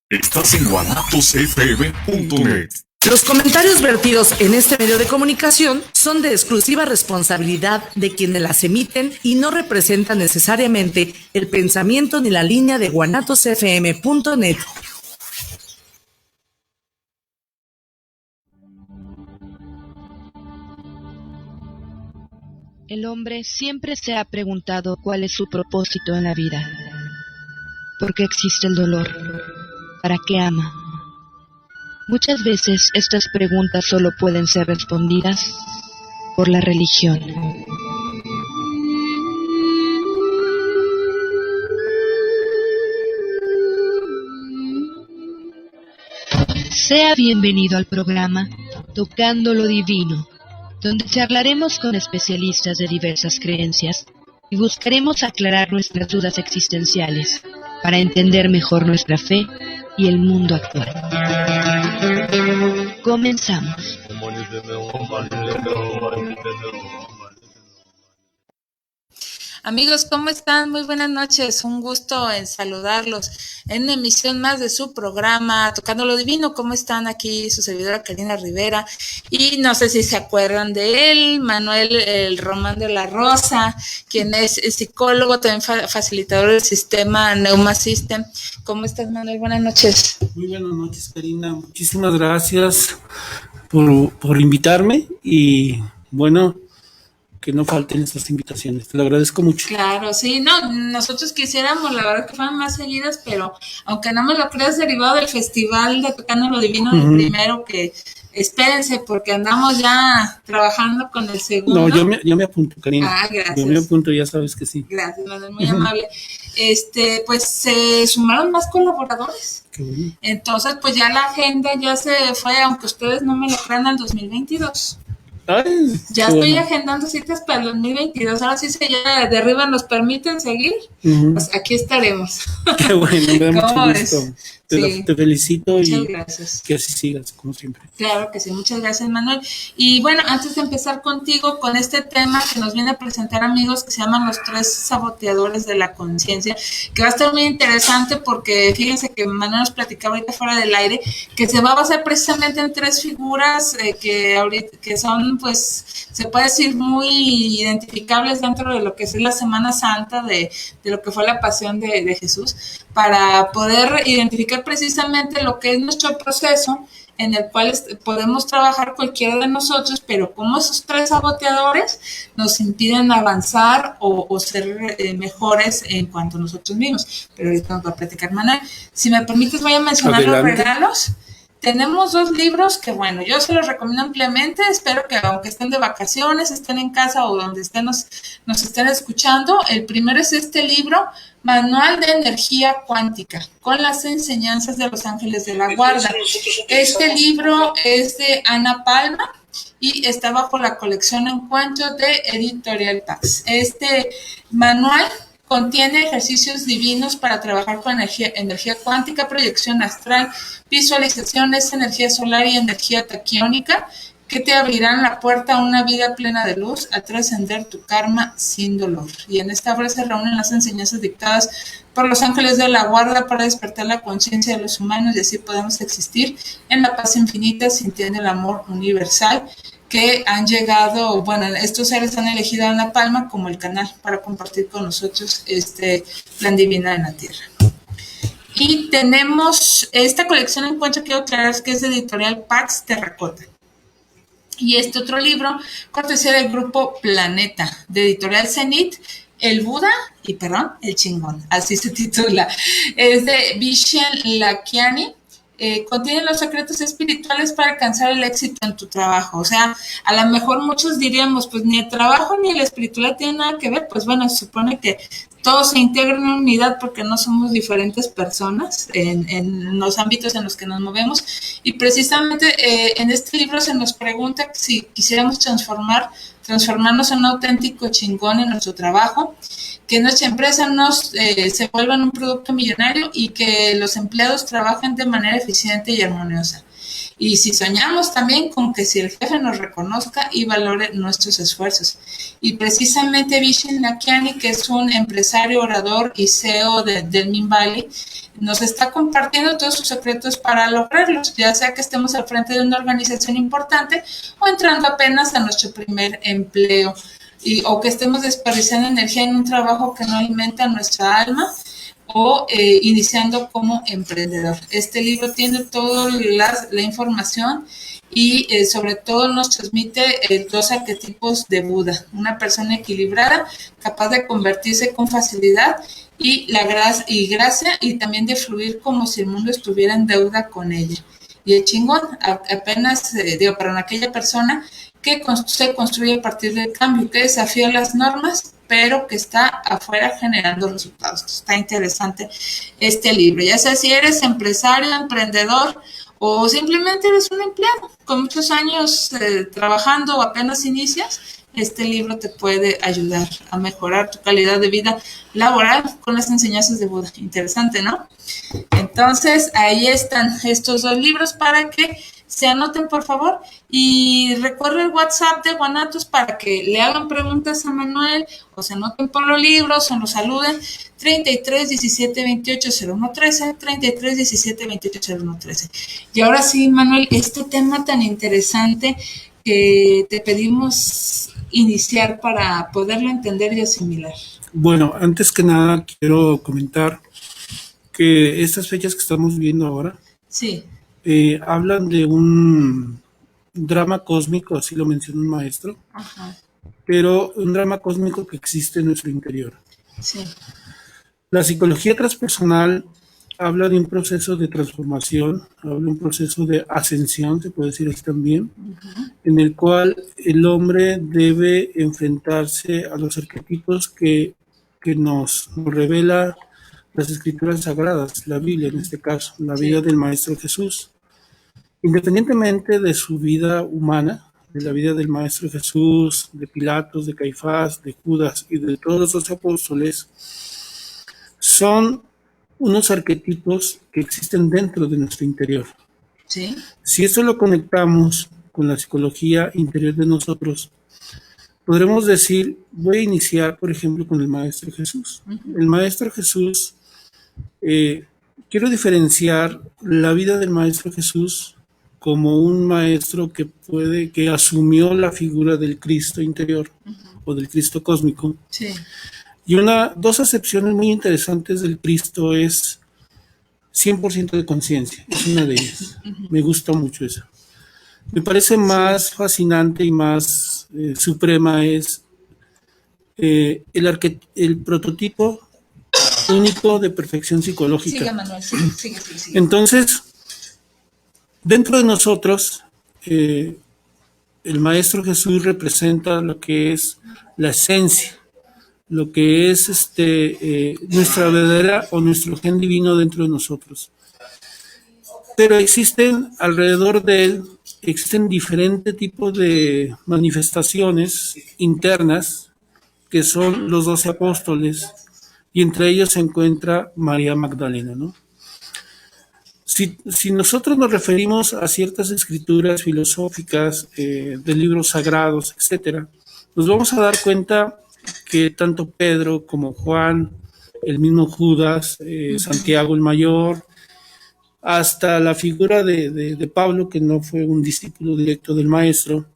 Estás en guanatosfm.net. Los comentarios vertidos en este medio de comunicación son de exclusiva responsabilidad de quienes las emiten y no representan necesariamente el pensamiento ni la línea de guanatosfm.net. El hombre siempre se ha preguntado cuál es su propósito en la vida. ¿Por qué existe el dolor? ¿Para qué ama? Muchas veces estas preguntas solo pueden ser respondidas por la religión. Sea bienvenido al programa Tocando lo Divino, donde charlaremos con especialistas de diversas creencias y buscaremos aclarar nuestras dudas existenciales para entender mejor nuestra fe y el mundo actual. Comenzamos. Amigos, ¿cómo están? Muy buenas noches, un gusto en saludarlos en una emisión más de su programa Tocando lo Divino. ¿Cómo están? Aquí su servidora Karina Rivera, y no sé si se acuerdan de él, Manuel el Román de la Rosa, quien es psicólogo, también facilitador del sistema Neuma System. ¿Cómo estás, Manuel? Buenas noches. Muy buenas noches, Karina. Muchísimas gracias por invitarme y bueno, que no falten estas invitaciones. Te lo agradezco mucho. Claro, sí, no, nosotros quisiéramos, la verdad, que fueran más seguidas, pero aunque no me lo creas, derivado del festival de Tocando lo Divino, del primero, que espérense, porque andamos ya trabajando con el segundo. No, yo me apunto, Karina. Ah, gracias. Yo me apunto, ya sabes que sí. Gracias, Manuel, muy amable. Pues se sumaron más colaboradores. Qué bueno. Entonces, pues ya la agenda ya se fue, aunque ustedes no me lo crean, al 2022. Ay, ya estoy bueno. Agendando citas para el 2022. Ahora sí, si ya de arriba nos permiten seguir, pues aquí estaremos. Qué bueno, me da mucho gusto. Te felicito muchas y gracias. Que así sigas, como siempre. Claro que sí, muchas gracias, Manuel. Y bueno, antes de empezar contigo con este tema que nos viene a presentar, amigos, que se llaman los 3 saboteadores de la conciencia, que va a estar muy interesante porque fíjense que Manuel nos platicaba ahorita fuera del aire, que se va a basar precisamente en 3 figuras que son, pues, se puede decir muy identificables dentro de lo que es la Semana Santa, de lo que fue la pasión de Jesús, para poder identificar precisamente lo que es nuestro proceso, en el cual podemos trabajar cualquiera de nosotros, pero como esos 3 saboteadores nos impiden avanzar o ser mejores en cuanto a nosotros mismos. Pero ahorita nos va a platicar Manuel. Si me permites, voy a mencionar Adelante. Los regalos. Tenemos 2 libros que, bueno, yo se los recomiendo ampliamente. Espero que aunque estén de vacaciones, estén en casa o donde estén nos estén escuchando. El primero es este libro, Manual de Energía Cuántica, con las enseñanzas de los ángeles de la guarda. Este libro es de Ana Palma y está bajo la colección Encuentro de Editorial Pax. Este manual contiene ejercicios divinos para trabajar con energía cuántica, proyección astral, visualizaciones, energía solar y energía taquiónica, que te abrirán la puerta a una vida plena de luz, a trascender tu karma sin dolor. Y en esta obra se reúnen las enseñanzas dictadas por los ángeles de la guarda para despertar la conciencia de los humanos, y así podemos existir en la paz infinita, sintiendo el amor universal, que han llegado, bueno, estos seres han elegido a Ana Palma como el canal para compartir con nosotros este plan divino en la tierra. Y tenemos esta colección Encuentro, quiero aclarar que es de Editorial Pax Terracota. Y este otro libro, cortesía del grupo Planeta, de Editorial Zenit, El Buda el Chingón, así se titula. Es de Vishen Lakhiani. Contiene los secretos espirituales para alcanzar el éxito en tu trabajo. O sea, a lo mejor muchos diríamos, pues ni el trabajo ni la espiritualidad tienen nada que ver. Pues bueno, se supone que todo se integra en una unidad porque no somos diferentes personas en los ámbitos en los que nos movemos. Y precisamente en este libro se nos pregunta si quisiéramos transformarnos en un auténtico chingón en nuestro trabajo, que nuestra empresa se vuelva en un producto millonario y que los empleados trabajen de manera eficiente y armoniosa. Y si soñamos también con que si el jefe nos reconozca y valore nuestros esfuerzos. Y precisamente Vishen Lakhiani, que es un empresario, orador y CEO del Min Valley, nos está compartiendo todos sus secretos para lograrlos, ya sea que estemos al frente de una organización importante o entrando apenas a nuestro primer empleo, o que estemos desperdiciando energía en un trabajo que no alimenta nuestra alma, o iniciando como emprendedor. Este libro tiene toda la información y sobre todo nos transmite 2 arquetipos de Buda: una persona equilibrada, capaz de convertirse con facilidad, y la gracia, y también de fluir como si el mundo estuviera en deuda con ella. Y el chingón, apenas, para aquella persona que se construye a partir del cambio, que desafía las normas, pero que está afuera generando resultados. Está interesante este libro. Ya sea si eres empresario, emprendedor, o simplemente eres un empleado con muchos años trabajando o apenas inicias, este libro te puede ayudar a mejorar tu calidad de vida laboral con las enseñanzas de Buda. Interesante, ¿no? Entonces, ahí están estos 2 libros para que se anoten, por favor, y recuerden el WhatsApp de Guanatos para que le hagan preguntas a Manuel, o se anoten por los libros, o nos saluden. 33 17 28 01 13, 33 17 28 01 13. Y ahora sí, Manuel, este tema tan interesante que te pedimos iniciar para poderlo entender y asimilar. Bueno, antes que nada quiero comentar que estas fechas que estamos viviendo ahora Sí. Hablan de un drama cósmico, así lo menciona un maestro, Ajá. pero un drama cósmico que existe en nuestro interior. Sí. La psicología transpersonal habla de un proceso de transformación, habla de un proceso de ascensión, se puede decir así también, en el cual el hombre debe enfrentarse a los arquetipos que nos revela las escrituras sagradas, la Biblia en este caso, la vida del Maestro Jesús. Independientemente de su vida humana, de la vida del Maestro Jesús, de Pilatos, de Caifás, de Judas y de todos los apóstoles, son unos arquetipos que existen dentro de nuestro interior. Sí. Si esto lo conectamos con la psicología interior de nosotros, podremos decir, voy a iniciar, por ejemplo, con el Maestro Jesús. El Maestro Jesús, quiero diferenciar la vida del Maestro Jesús como un maestro que asumió la figura del Cristo interior o del Cristo cósmico. Sí. Y dos acepciones muy interesantes del Cristo es 100% de conciencia, es una de ellas. Me gusta mucho esa. Me parece más fascinante y más suprema es el prototipo único de perfección psicológica. Sigue, Manuel, sigue. Entonces, dentro de nosotros, el Maestro Jesús representa lo que es la esencia, lo que es nuestra verdadera o nuestro gen divino dentro de nosotros. Pero existen alrededor de él, existen diferentes tipos de manifestaciones internas que son los 12 apóstoles y entre ellos se encuentra María Magdalena, ¿no? Si nosotros nos referimos a ciertas escrituras filosóficas de libros sagrados, etcétera, nos vamos a dar cuenta que tanto Pedro como Juan, el mismo Judas, Santiago el Mayor, hasta la figura de Pablo, que no fue un discípulo directo del maestro,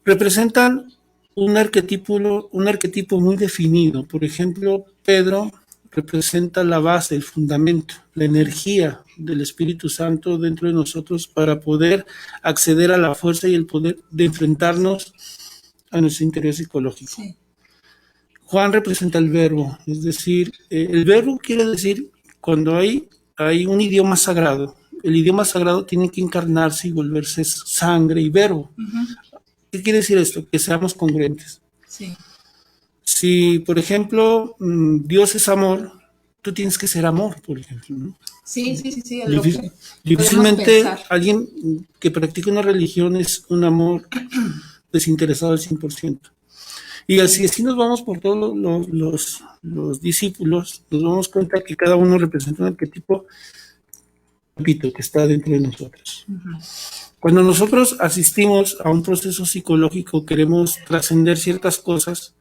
representan un arquetipo muy definido. Por ejemplo, Pedro representa la base, el fundamento, la energía del Espíritu Santo dentro de nosotros para poder acceder a la fuerza y el poder de enfrentarnos a nuestro interior psicológico. Sí. Juan representa el verbo, es decir, el verbo quiere decir cuando hay un idioma sagrado. El idioma sagrado tiene que encarnarse y volverse sangre y verbo. ¿Qué quiere decir esto? Que seamos congruentes. Sí. Si, por ejemplo, Dios es amor, tú tienes que ser amor, por ejemplo, ¿no? Sí. Difícilmente alguien que practica una religión es un amor desinteresado al 100%. Y así nos vamos por todos los discípulos, nos damos cuenta que cada uno representa un arquetipo repito, que está dentro de nosotros. Cuando nosotros asistimos a un proceso psicológico, queremos trascender ciertas cosas,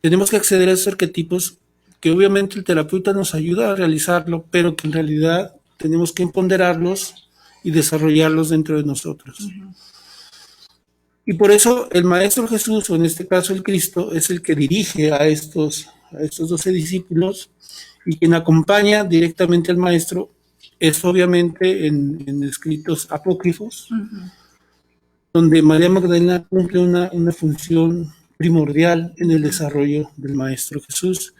tenemos que acceder a esos arquetipos que obviamente el terapeuta nos ayuda a realizarlo, pero que en realidad tenemos que empoderarlos y desarrollarlos dentro de nosotros. Y por eso el Maestro Jesús, o en este caso el Cristo, es el que dirige a estos 12 discípulos, y quien acompaña directamente al Maestro es obviamente en escritos apócrifos, donde María Magdalena cumple una función primordial en el desarrollo del Maestro Jesús.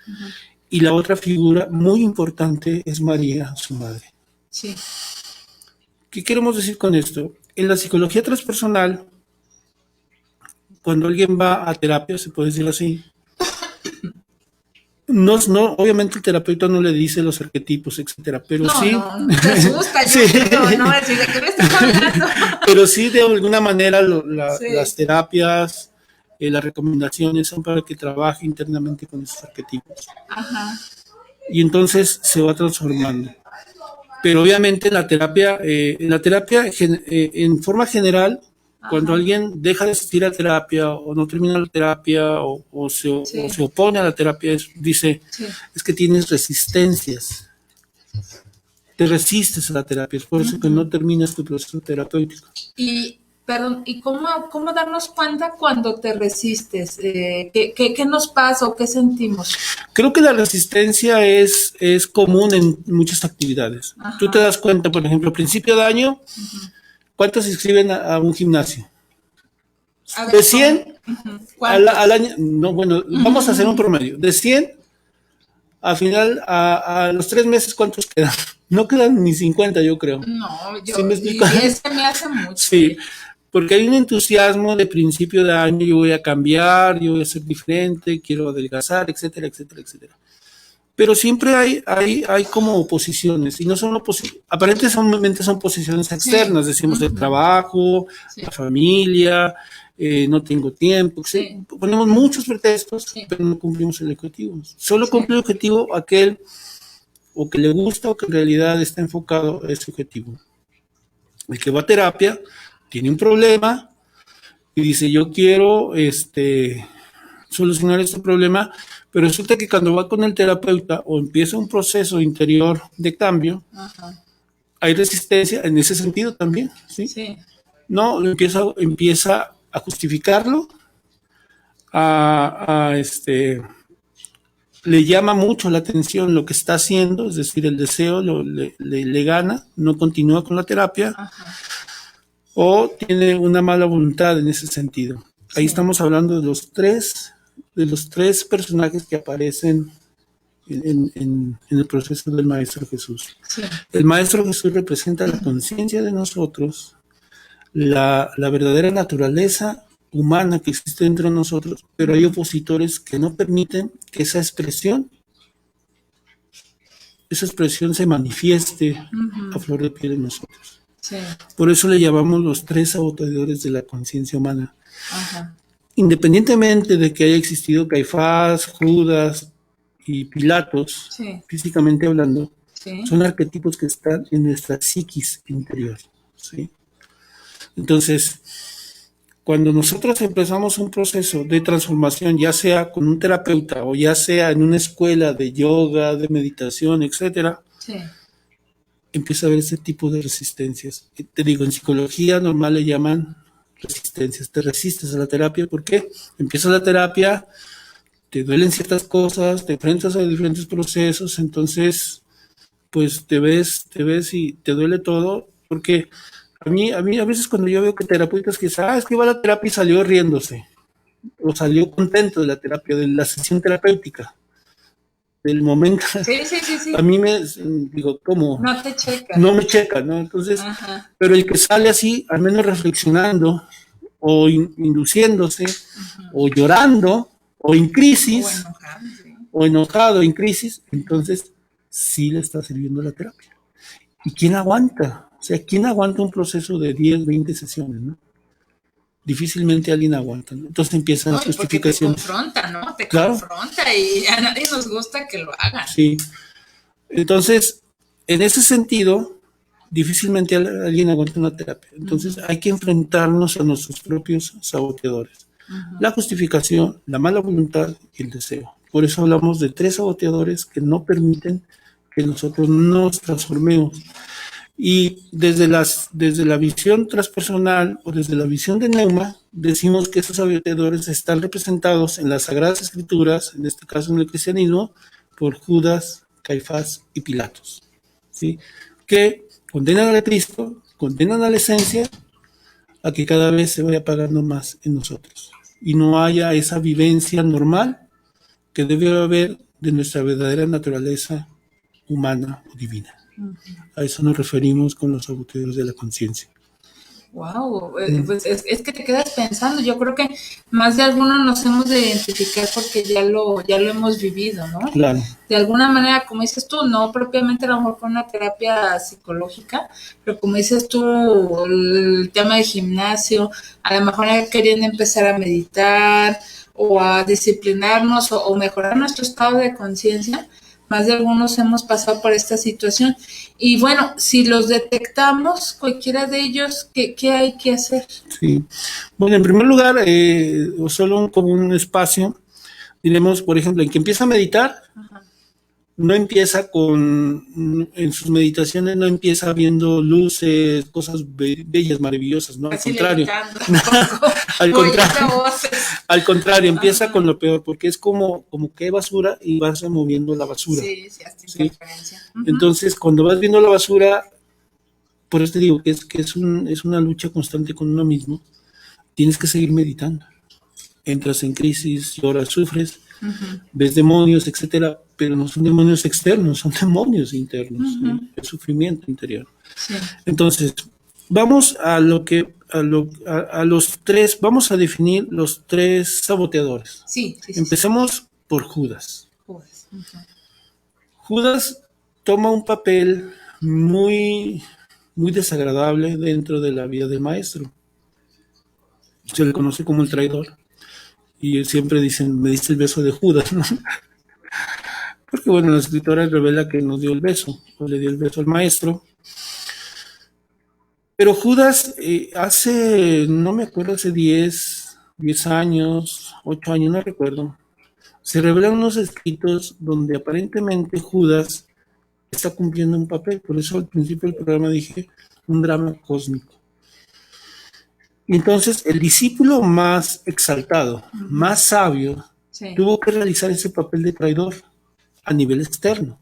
Y la otra figura muy importante es María, su madre. Sí. ¿Qué queremos decir con esto? En la psicología transpersonal, cuando alguien va a terapia, se puede decir así, no, obviamente el terapeuta no le dice los arquetipos, etcétera, pero sí. No, te asusta, yo Sí. creo, no decir de qué me estás hablando. Pero sí, de alguna manera, Sí. las terapias, las recomendaciones son para que trabaje internamente con esos arquetipos. Ajá. Y entonces se va transformando. Pero obviamente en la terapia, en forma general, cuando alguien deja de asistir a terapia o no termina la terapia o se opone a la terapia, dice, es que tienes resistencias. Te resistes a la terapia, es por eso que no terminas tu proceso terapéutico. Y, perdón, ¿y cómo darnos cuenta cuando te resistes? ¿Qué nos pasa o qué sentimos? Creo que la resistencia es común en muchas actividades. Ajá. Tú te das cuenta, por ejemplo, a principio de año, ¿cuántos se inscriben a un gimnasio? A ver, De 100 ¿cuántos? al año, no, bueno, vamos a hacer un promedio. De 100, al final, a los 3 meses, ¿cuántos quedan? No quedan ni 50, yo creo. No, yo, ¿Sí me explico? y ese me hace mucho. Sí, porque hay un entusiasmo de principio de año, yo voy a cambiar, yo voy a ser diferente, quiero adelgazar, etcétera, etcétera, etcétera. Pero siempre hay como oposiciones, y no son oposiciones, aparentemente son posiciones externas, decimos el trabajo, la familia, no tengo tiempo, ponemos muchos pretextos, pero no cumplimos el objetivo. Solo cumple el objetivo aquel o que le gusta o que en realidad está enfocado a ese objetivo. El que va a terapia tiene un problema y dice, yo quiero solucionar este problema, pero resulta que cuando va con el terapeuta o empieza un proceso interior de cambio, hay resistencia en ese sentido también, ¿sí? Sí. No, empieza a justificarlo, le llama mucho la atención lo que está haciendo, es decir, el deseo le gana, no continúa con la terapia, o tiene una mala voluntad en ese sentido. Ahí estamos hablando de los tres personajes que aparecen en el proceso del Maestro Jesús. Sí. El Maestro Jesús representa la conciencia de nosotros, la verdadera naturaleza humana que existe dentro de nosotros, pero hay opositores que no permiten que esa expresión se manifieste a flor de piel en nosotros. Sí. Por eso le llamamos los 3 saboteadores de la conciencia humana. Ajá. Independientemente de que haya existido Caifás, Judas y Pilatos, físicamente hablando, son arquetipos que están en nuestra psiquis interior, ¿sí? Entonces, cuando nosotros empezamos un proceso de transformación, ya sea con un terapeuta o ya sea en una escuela de yoga, de meditación, etcétera, empieza a haber ese tipo de resistencias. Te digo, en psicología normal le llaman resistencias. Te resistes a la terapia. ¿Por qué? Empieza la terapia, te duelen ciertas cosas, te enfrentas a diferentes procesos, entonces, pues te ves y te duele todo, porque a mí a veces cuando yo veo que terapeutas que dicen, es que iba a la terapia y salió riéndose, o salió contento de la terapia, de la sesión terapéutica, del momento. Sí. A mí me digo, ¿cómo? No te checa. No me checa, ¿no? Entonces, pero el que sale así, al menos reflexionando, o induciéndose, o llorando, o en crisis, o enojado, en crisis, entonces sí le está sirviendo la terapia. ¿Y quién aguanta? O sea, ¿quién aguanta un proceso de 10, 20 sesiones, no? Difícilmente alguien aguanta, ¿no? Entonces empiezan las justificaciones. Te confronta, ¿no? Te confronta y a nadie nos gusta que lo hagan. Sí. Entonces, en ese sentido, difícilmente alguien aguanta una terapia. Entonces hay que enfrentarnos a nuestros propios saboteadores. La justificación, la mala voluntad y el deseo. Por eso hablamos de 3 saboteadores que no permiten que nosotros nos transformemos. Y desde la visión transpersonal o desde la visión de Neuma, decimos que esos saboteadores están representados en las Sagradas Escrituras, en este caso en el cristianismo, por Judas, Caifás y Pilatos, ¿sí? Que condenan a Cristo, condenan a la esencia a que cada vez se vaya apagando más en nosotros y no haya esa vivencia normal que debe haber de nuestra verdadera naturaleza humana o divina. A eso nos referimos con los saboteadores de la conciencia. Wow, pues es que te quedas pensando. Yo creo que más de algunos nos hemos de identificar porque ya lo hemos vivido, ¿no? Claro. De alguna manera, como dices tú, no propiamente a lo mejor con una terapia psicológica, pero como dices tú, el tema de gimnasio, a lo mejor queriendo empezar a meditar o a disciplinarnos o mejorar nuestro estado de conciencia. Más de algunos hemos pasado por esta situación. Y bueno, si los detectamos, cualquiera de ellos, ¿qué hay que hacer? Sí. Bueno, en primer lugar, o solo como un espacio, diremos, por ejemplo, en que empieza a meditar, no empieza en sus meditaciones no empieza viendo luces, cosas bellas, maravillosas, ¿no? Al contrario. Al contrario, empieza con lo peor, porque es como que hay basura y vas removiendo la basura. Sí, hasta interferencia. Entonces, cuando vas viendo la basura, por eso te digo que es una lucha constante con uno mismo, tienes que seguir meditando. Entras en crisis, lloras, sufres, ves demonios, etcétera, pero no son demonios externos, son demonios internos, ¿sí? El sufrimiento interior. Sí. Entonces, vamos a los 3, vamos a definir los 3 saboteadores. Sí. Empecemos por Judas. Judas toma un papel muy, muy desagradable dentro de la vida del maestro. Se le conoce como el traidor. Y siempre dicen, me diste el beso de Judas, ¿no? Porque bueno, la escritora revela que nos dio el beso, o le dio el beso al maestro. Pero Judas no me acuerdo, hace 10 años, 8 años, no recuerdo, se revelan unos escritos donde aparentemente Judas está cumpliendo un papel. Por eso al principio del programa dije, un drama cósmico. Entonces, el discípulo más exaltado, más sabio, tuvo que realizar ese papel de traidor a nivel externo,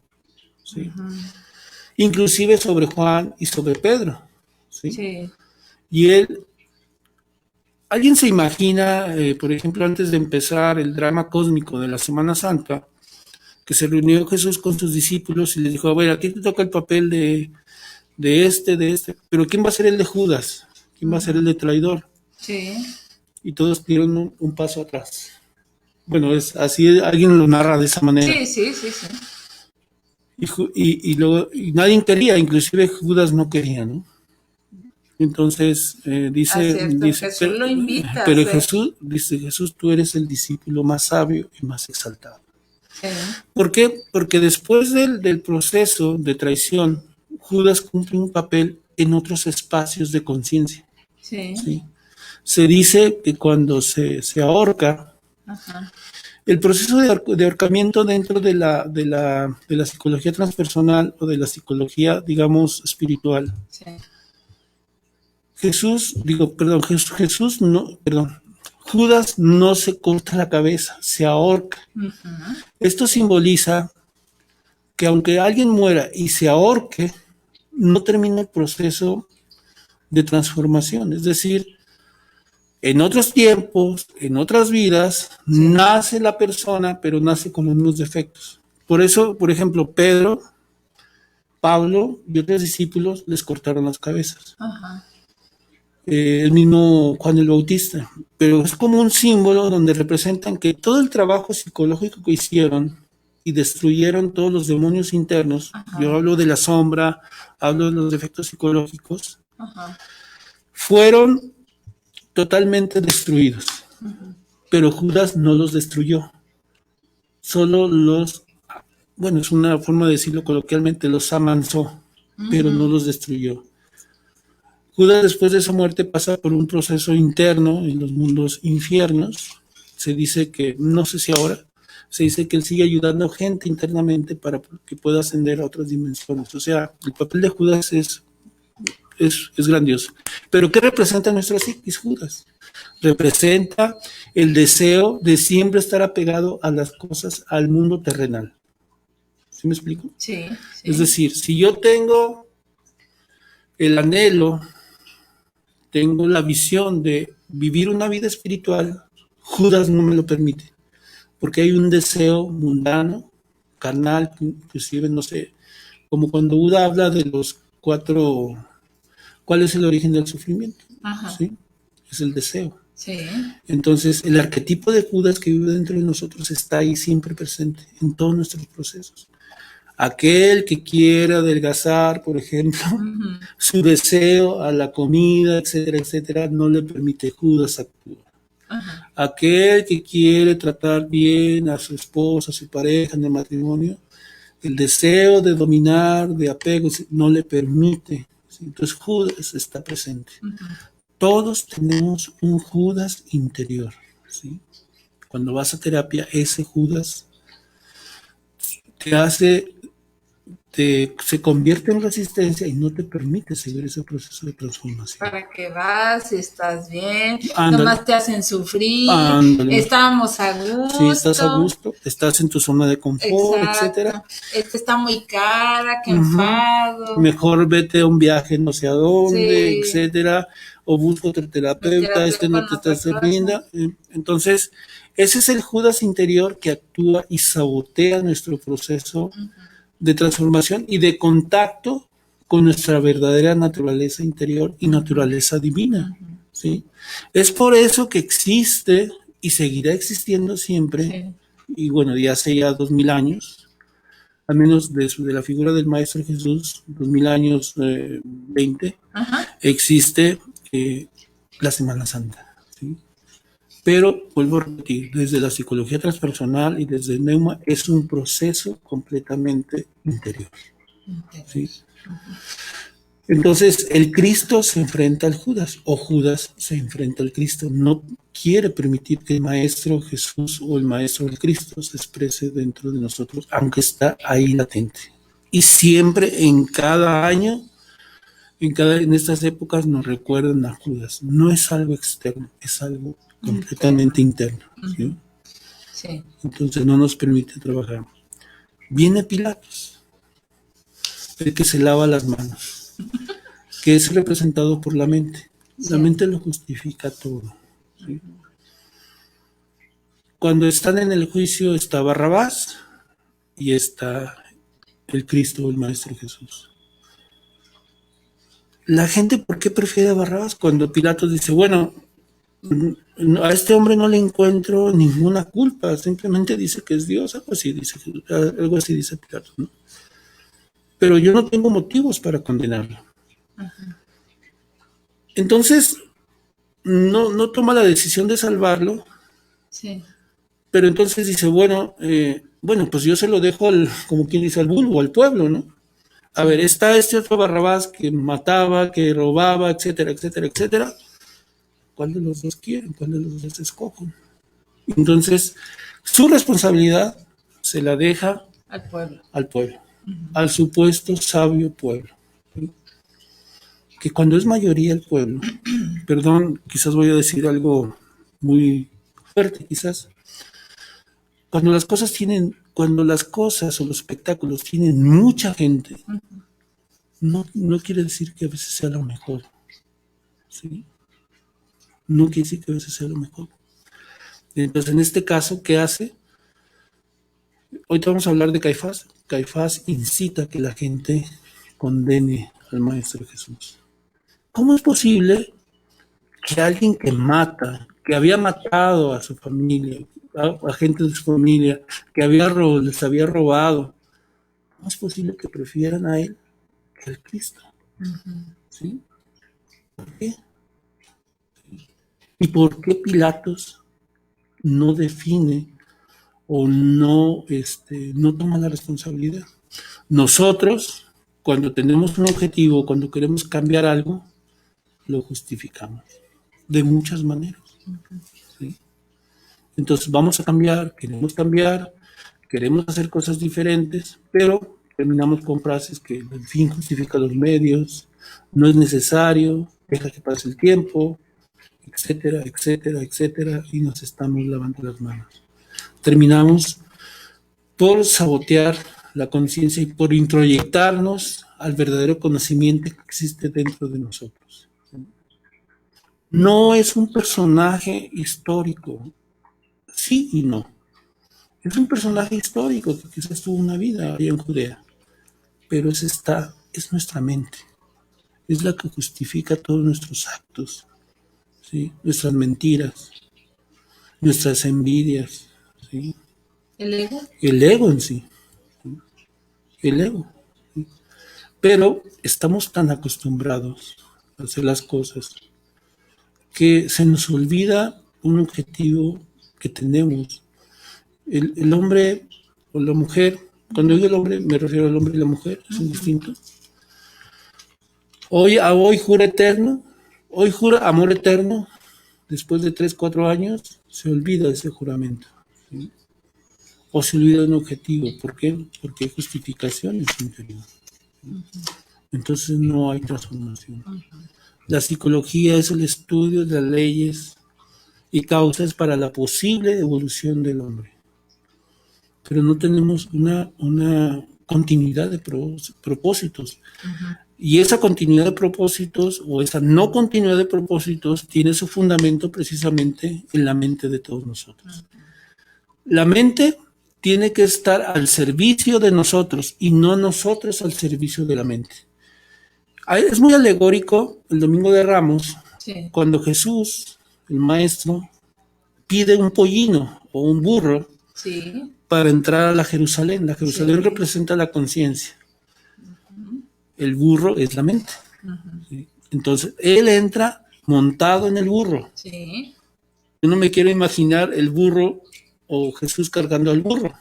¿sí? Inclusive sobre Juan y sobre Pedro, ¿sí? Y alguien se imagina, por ejemplo, antes de empezar el drama cósmico de la Semana Santa, que se reunió Jesús con sus discípulos y les dijo, a ver, a ti te toca el papel de este, pero ¿quién va a ser el de Judas? ¿Quién va a ser el de traidor? Sí. Y todos dieron un paso atrás. Bueno, es así, alguien lo narra de esa manera. Sí. Y luego nadie quería, inclusive Judas no quería, ¿no? Entonces dice Jesús lo invita. Pero Jesús, tú eres el discípulo más sabio y más exaltado. Sí. ¿Por qué? Porque después del proceso de traición, Judas cumple un papel en otros espacios de conciencia. ¿Sí? Se dice que cuando se ahorca, el proceso de ahorcamiento dentro de la psicología transpersonal o de la psicología, digamos, espiritual. Judas no se corta la cabeza, se ahorca. Esto simboliza que aunque alguien muera y se ahorque, no termina el proceso de transformación. Es decir, en otros tiempos, en otras vidas, nace la persona, pero nace con los mismos defectos. Por eso, por ejemplo, Pedro, Pablo y otros discípulos les cortaron las cabezas. El mismo Juan el Bautista. Pero es como un símbolo donde representan que todo el trabajo psicológico que hicieron y destruyeron todos los demonios internos, yo hablo de la sombra, hablo de los defectos psicológicos, fueron totalmente destruidos. Pero Judas no los destruyó. Solo es una forma de decirlo coloquialmente, los amansó, pero no los destruyó. Judas, después de su muerte, pasa por un proceso interno en los mundos infiernos. Se dice que, no sé si ahora, se dice que él sigue ayudando gente internamente para que pueda ascender a otras dimensiones. O sea, el papel de Judas es grandioso. Pero ¿qué representa nuestra psiquis, Judas? Representa el deseo de siempre estar apegado a las cosas, al mundo terrenal. ¿Sí me explico? Sí, sí. Es decir, si yo tengo el anhelo, tengo la visión de vivir una vida espiritual, Judas no me lo permite, porque hay un deseo mundano, carnal, inclusive, no sé, como cuando Buda habla de los 4, ¿cuál es el origen del sufrimiento? Ajá. ¿Sí? Es el deseo. Sí. Entonces, el arquetipo de Judas que vive dentro de nosotros está ahí siempre presente en todos nuestros procesos. Aquel que quiera adelgazar, por ejemplo, su deseo a la comida, etcétera, etcétera, no le permite, Judas actúa. Ajá. Aquel que quiere tratar bien a su esposa, a su pareja en el matrimonio, el deseo de dominar, de apego, no le permite. ¿Sí? Entonces Judas está presente. Todos tenemos un Judas interior. ¿Sí? Cuando vas a terapia, ese Judas se convierte en resistencia y no te permite seguir ese proceso de transformación. Para que vas, estás bien, Ándale. nomás te hacen sufrir, Ándale. estábamos a gusto. Sí, estás a gusto, estás en tu zona de confort, Exacto. etcétera. Este está muy cara, qué enfado. Mejor vete a un viaje no sé a dónde, Sí. etcétera, o busca otro terapeuta, este no te está sirviendo. Entonces, ese es el Judas interior que actúa y sabotea nuestro proceso de transformación y de contacto con nuestra verdadera naturaleza interior y naturaleza divina. ¿Sí? Es por eso que existe y seguirá existiendo siempre, y bueno, de hace ya 2000 años, al menos de la figura del Maestro Jesús, 2000 años, 20, existe la Semana Santa. ¿Sí? Pero, vuelvo a repetir, desde la psicología transpersonal y desde el Neuma es un proceso completamente interior. ¿Sí? Entonces, el Cristo se enfrenta al Judas, o Judas se enfrenta al Cristo. No quiere permitir que el Maestro Jesús o el Maestro del Cristo se exprese dentro de nosotros, aunque está ahí latente. Y siempre, en cada año, en estas épocas, nos recuerdan a Judas. No es algo externo, es algo completamente interno. ¿Sí? Sí. Entonces no nos permite trabajar. Viene Pilatos, el que se lava las manos, que es representado por la mente. La mente lo justifica todo. ¿Sí? Cuando están en el juicio está Barrabás y está el Cristo, el Maestro Jesús. La gente, ¿por qué prefiere a Barrabás? Cuando Pilatos dice, bueno, a este hombre no le encuentro ninguna culpa, simplemente dice que es Dios, algo así dice Pilatos, ¿no? Pero yo no tengo motivos para condenarlo. Entonces, no toma la decisión de salvarlo, Sí. pero entonces dice, bueno, pues yo se lo dejo como quien dice, al vulgo, al pueblo, ¿no? A ver, está este otro Barrabás que mataba, que robaba, etcétera, etcétera, etcétera. ¿Cuál de los dos quieren? ¿Cuál de los dos escogen? Entonces, su responsabilidad se la deja Al pueblo. al pueblo, al supuesto sabio pueblo. ¿Sí? Que cuando es mayoría el pueblo, perdón, quizás voy a decir algo muy fuerte, quizás, cuando las cosas o los espectáculos tienen mucha gente, no quiere decir que a veces sea lo mejor. ¿Sí? No quiere decir que a veces sea lo mejor. Entonces, en este caso, ¿qué hace? Hoy vamos a hablar de Caifás. Caifás incita a que la gente condene al Maestro Jesús. ¿Cómo es posible que alguien que había matado a su familia, a gente de su familia, que les había robado, cómo es posible que prefieran a él que al Cristo? ¿Sí? ¿Por qué? ¿Y por qué Pilatos no define o no toma la responsabilidad? Nosotros, cuando tenemos un objetivo, cuando queremos cambiar algo, lo justificamos de muchas maneras. ¿Sí? Entonces vamos a cambiar, queremos hacer cosas diferentes, pero terminamos con frases que el fin justifica los medios, no es necesario, deja que pase el tiempo, etcétera, etcétera, etcétera, y nos estamos lavando las manos. Terminamos por sabotear la conciencia y por introyectarnos al verdadero conocimiento que existe dentro de nosotros. No es un personaje histórico, sí y no. Es un personaje histórico que quizás tuvo una vida allá en Judea, pero es nuestra mente, es la que justifica todos nuestros actos, ¿sí? Nuestras mentiras, nuestras envidias, ¿sí? ¿El ego? El ego en sí, ¿sí? El ego. ¿Sí? Pero estamos tan acostumbrados a hacer las cosas que se nos olvida un objetivo que tenemos. El hombre o la mujer, cuando digo el hombre me refiero al hombre y la mujer, es indistinto. Hoy jura eterno, hoy jura amor eterno, después de 3, 4 años se olvida de ese juramento, ¿sí? O se olvida de un objetivo. ¿Por qué? Porque hay justificación en su interior, ¿sí? Entonces no hay transformación. La psicología es el estudio de las leyes y causas para la posible evolución del hombre. Pero no tenemos una continuidad de propósitos. Y esa continuidad de propósitos o esa no continuidad de propósitos tiene su fundamento precisamente en la mente de todos nosotros. La mente tiene que estar al servicio de nosotros y no nosotros al servicio de la mente. Es muy alegórico el Domingo de Ramos, Sí. cuando Jesús, el maestro, pide un pollino o un burro Sí. para entrar a la Jerusalén. La Jerusalén Sí. representa la conciencia. El burro es la mente. ¿Sí? Entonces, él entra montado en el burro. Sí. Yo no me quiero imaginar el burro o Jesús cargando al burro.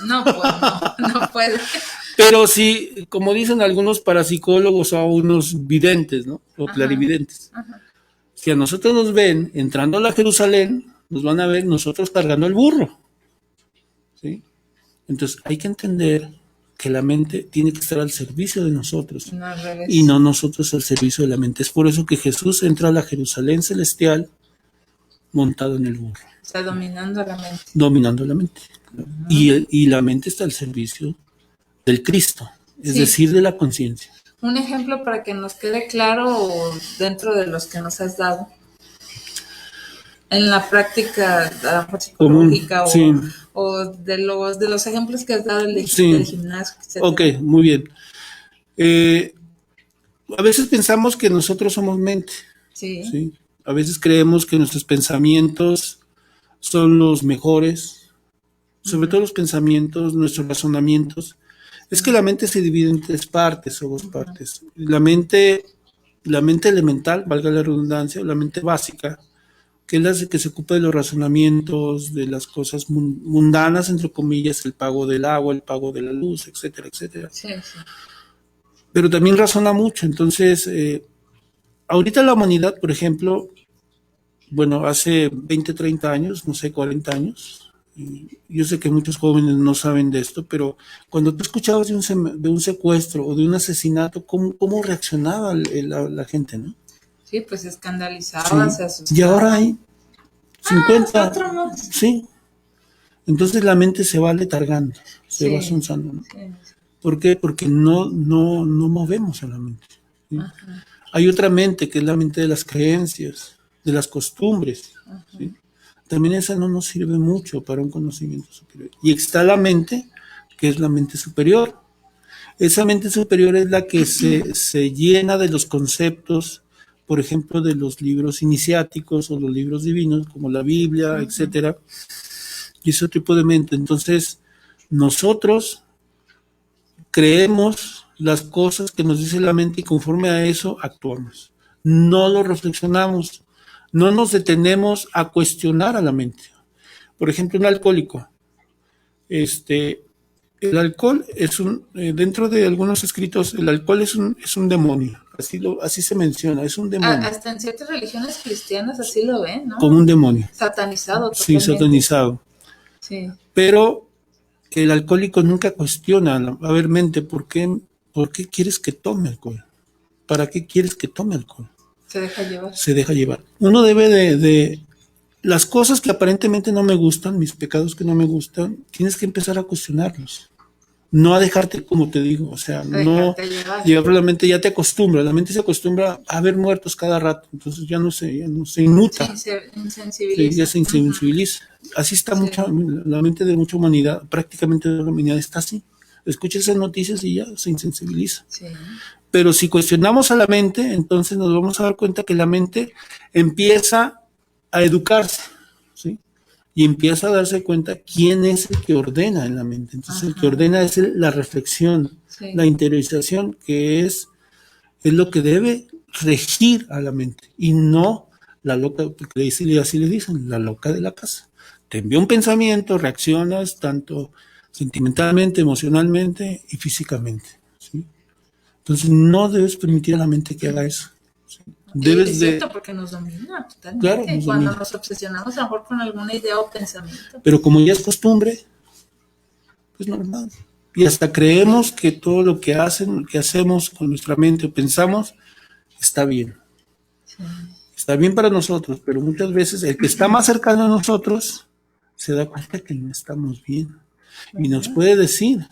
No, pues no puede. Pero sí, como dicen algunos parapsicólogos o unos videntes, ¿no? O clarividentes. Si a nosotros nos ven entrando a la Jerusalén, nos van a ver nosotros cargando el burro. ¿Sí? Entonces hay que entender que la mente tiene que estar al servicio de nosotros No, al revés. y no nosotros al servicio de la mente. Es por eso que Jesús entra a la Jerusalén celestial montado en el burro, Está dominando la mente. dominando la mente. Y la mente está al servicio del Cristo, es Sí. decir, de la conciencia. Un ejemplo para que nos quede claro dentro de los que nos has dado. En la práctica psicológica Sí. o de los ejemplos que has dado Sí. del gimnasio, etc. Ok, muy bien. A veces pensamos que nosotros somos mente, Sí. ¿sí? A veces creemos que nuestros pensamientos son los mejores, sobre todo los pensamientos, nuestros razonamientos. Es que la mente se divide en 3 partes o 2 partes. La mente elemental, valga la redundancia, la mente básica, que es la que se ocupa de los razonamientos, de las cosas mundanas, entre comillas, el pago del agua, el pago de la luz, etcétera, etcétera. Sí, sí. Pero también razona mucho. Entonces, ahorita la humanidad, por ejemplo, bueno, hace 20, 30 años, no sé, 40 años, yo sé que muchos jóvenes no saben de esto, pero cuando tú escuchabas de un secuestro o de un asesinato, ¿cómo reaccionaba la gente, no? Sí, pues escandalizaba, Sí. se asustaba. Y ahora hay 50. Otro más. Sí. Entonces la mente se va letargando, se Sí. va sonzando, ¿no? Sí. ¿Por qué? Porque no movemos a la mente, ¿sí? Hay otra mente que es la mente de las creencias, de las costumbres, ¿sí? También esa no nos sirve mucho para un conocimiento superior. Y está la mente, que es la mente superior. Esa mente superior es la que se llena de los conceptos, por ejemplo, de los libros iniciáticos o los libros divinos, como la Biblia, etcétera. Y ese tipo de mente. Entonces, nosotros creemos las cosas que nos dice la mente y conforme a eso actuamos. No lo reflexionamos, no nos detenemos a cuestionar a la mente. Por ejemplo, un alcohólico, él el alcohol es dentro de algunos escritos, el alcohol es un demonio, así se menciona, es un demonio, Hasta en ciertas religiones cristianas así lo ven, ¿no? como un demonio, Satanizado sí, totalmente. satanizado. Sí. Pero el alcohólico nunca cuestiona, a ver, mente, ¿por qué quieres que tome alcohol? ¿Para qué quieres que tome alcohol? Se deja llevar. Se deja llevar. Uno debe de las cosas que aparentemente no me gustan, mis pecados que no me gustan, tienes que empezar a cuestionarlos. No a dejarte, como te digo, o sea, no llevar la mente, ya te acostumbra, la mente se acostumbra a ver muertos cada rato, entonces ya no se inmuta. Sí, se insensibiliza. Sí, ya se insensibiliza. Así está la mente de mucha humanidad, prácticamente de la humanidad está así. Escucha esas noticias y ya se insensibiliza. Sí. Pero si cuestionamos a la mente, entonces nos vamos a dar cuenta que la mente empieza a educarse, ¿sí? Y empieza a darse cuenta quién es el que ordena en la mente. Entonces, el que ordena es la reflexión, la interiorización, que es lo que debe regir a la mente, y no la loca, porque así le dicen, la loca de la casa. Te envía un pensamiento, reaccionas tanto sentimentalmente, emocionalmente y físicamente, ¿sí? Entonces, no debes permitir a la mente que haga eso. Debes es cierto, porque nos domina totalmente. Claro, cuando nos obsesionamos a lo mejor con alguna idea o pensamiento. Pero como ya es costumbre, pues normal. Y hasta creemos que todo lo que hacemos con nuestra mente o pensamos está bien. Sí. Está bien para nosotros, pero muchas veces el que está más cercano a nosotros se da cuenta que no estamos bien. Y nos puede decir,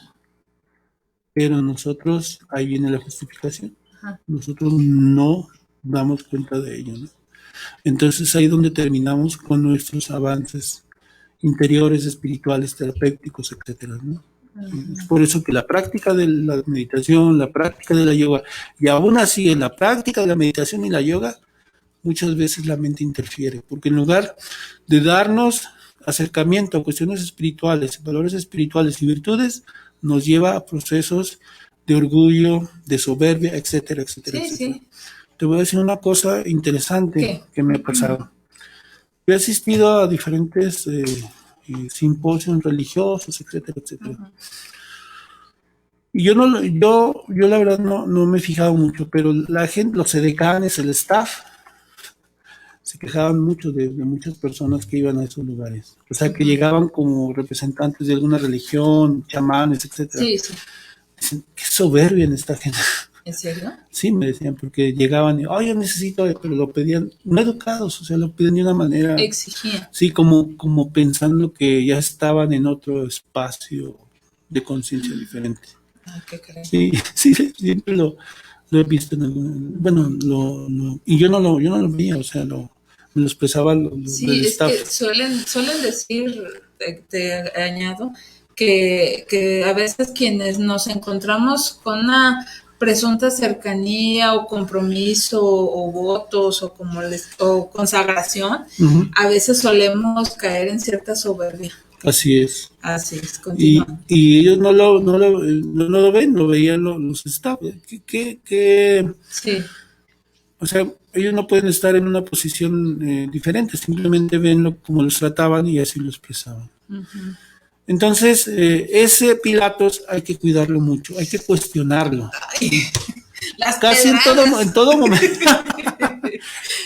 pero nosotros, ahí viene la justificación. Nosotros no damos cuenta de ello, ¿no? Entonces ahí es donde terminamos con nuestros avances interiores, espirituales, terapéuticos, etcétera, ¿no? Es por eso que la práctica de la meditación, la práctica de la yoga, y aún así en la práctica de la meditación y la yoga, muchas veces la mente interfiere, porque en lugar de darnos acercamiento a cuestiones espirituales, valores espirituales y virtudes, nos lleva a procesos de orgullo, de soberbia, etcétera, etcétera, etcétera. Sí. Te voy a decir una cosa interesante que me ha pasado. Yo he asistido a diferentes simposios religiosos, etcétera, etcétera. Y yo la verdad no me he fijado mucho, pero la gente, los edecanes, el staff, se quejaban mucho de muchas personas que iban a esos lugares. O sea, que llegaban como representantes de alguna religión, chamanes, etcétera. Sí, sí. Dicen, qué soberbia en esta gente. ¿En serio? Sí, me decían, porque llegaban y, yo necesito, pero lo pedían, no educados, o sea, lo pedían de una manera... Exigían. Sí, como pensando que ya estaban en otro espacio de conciencia diferente. ¿Qué crees? Sí, siempre lo he visto en algún... Bueno, y yo no lo veía, o sea, me lo expresaba sí, es staff. Que suelen decir, te añado, que a veces quienes nos encontramos con una presunta cercanía o compromiso o votos o consagración, a veces solemos caer en cierta soberbia. Así es. Así es, continúa. Y ellos no lo ven, lo veían los staff. Sí. O sea, ellos no pueden estar en una posición diferente, simplemente ven como los trataban y así lo expresaban. Entonces, ese Pilatos hay que cuidarlo mucho, hay que cuestionarlo. Ay, casi en todo momento.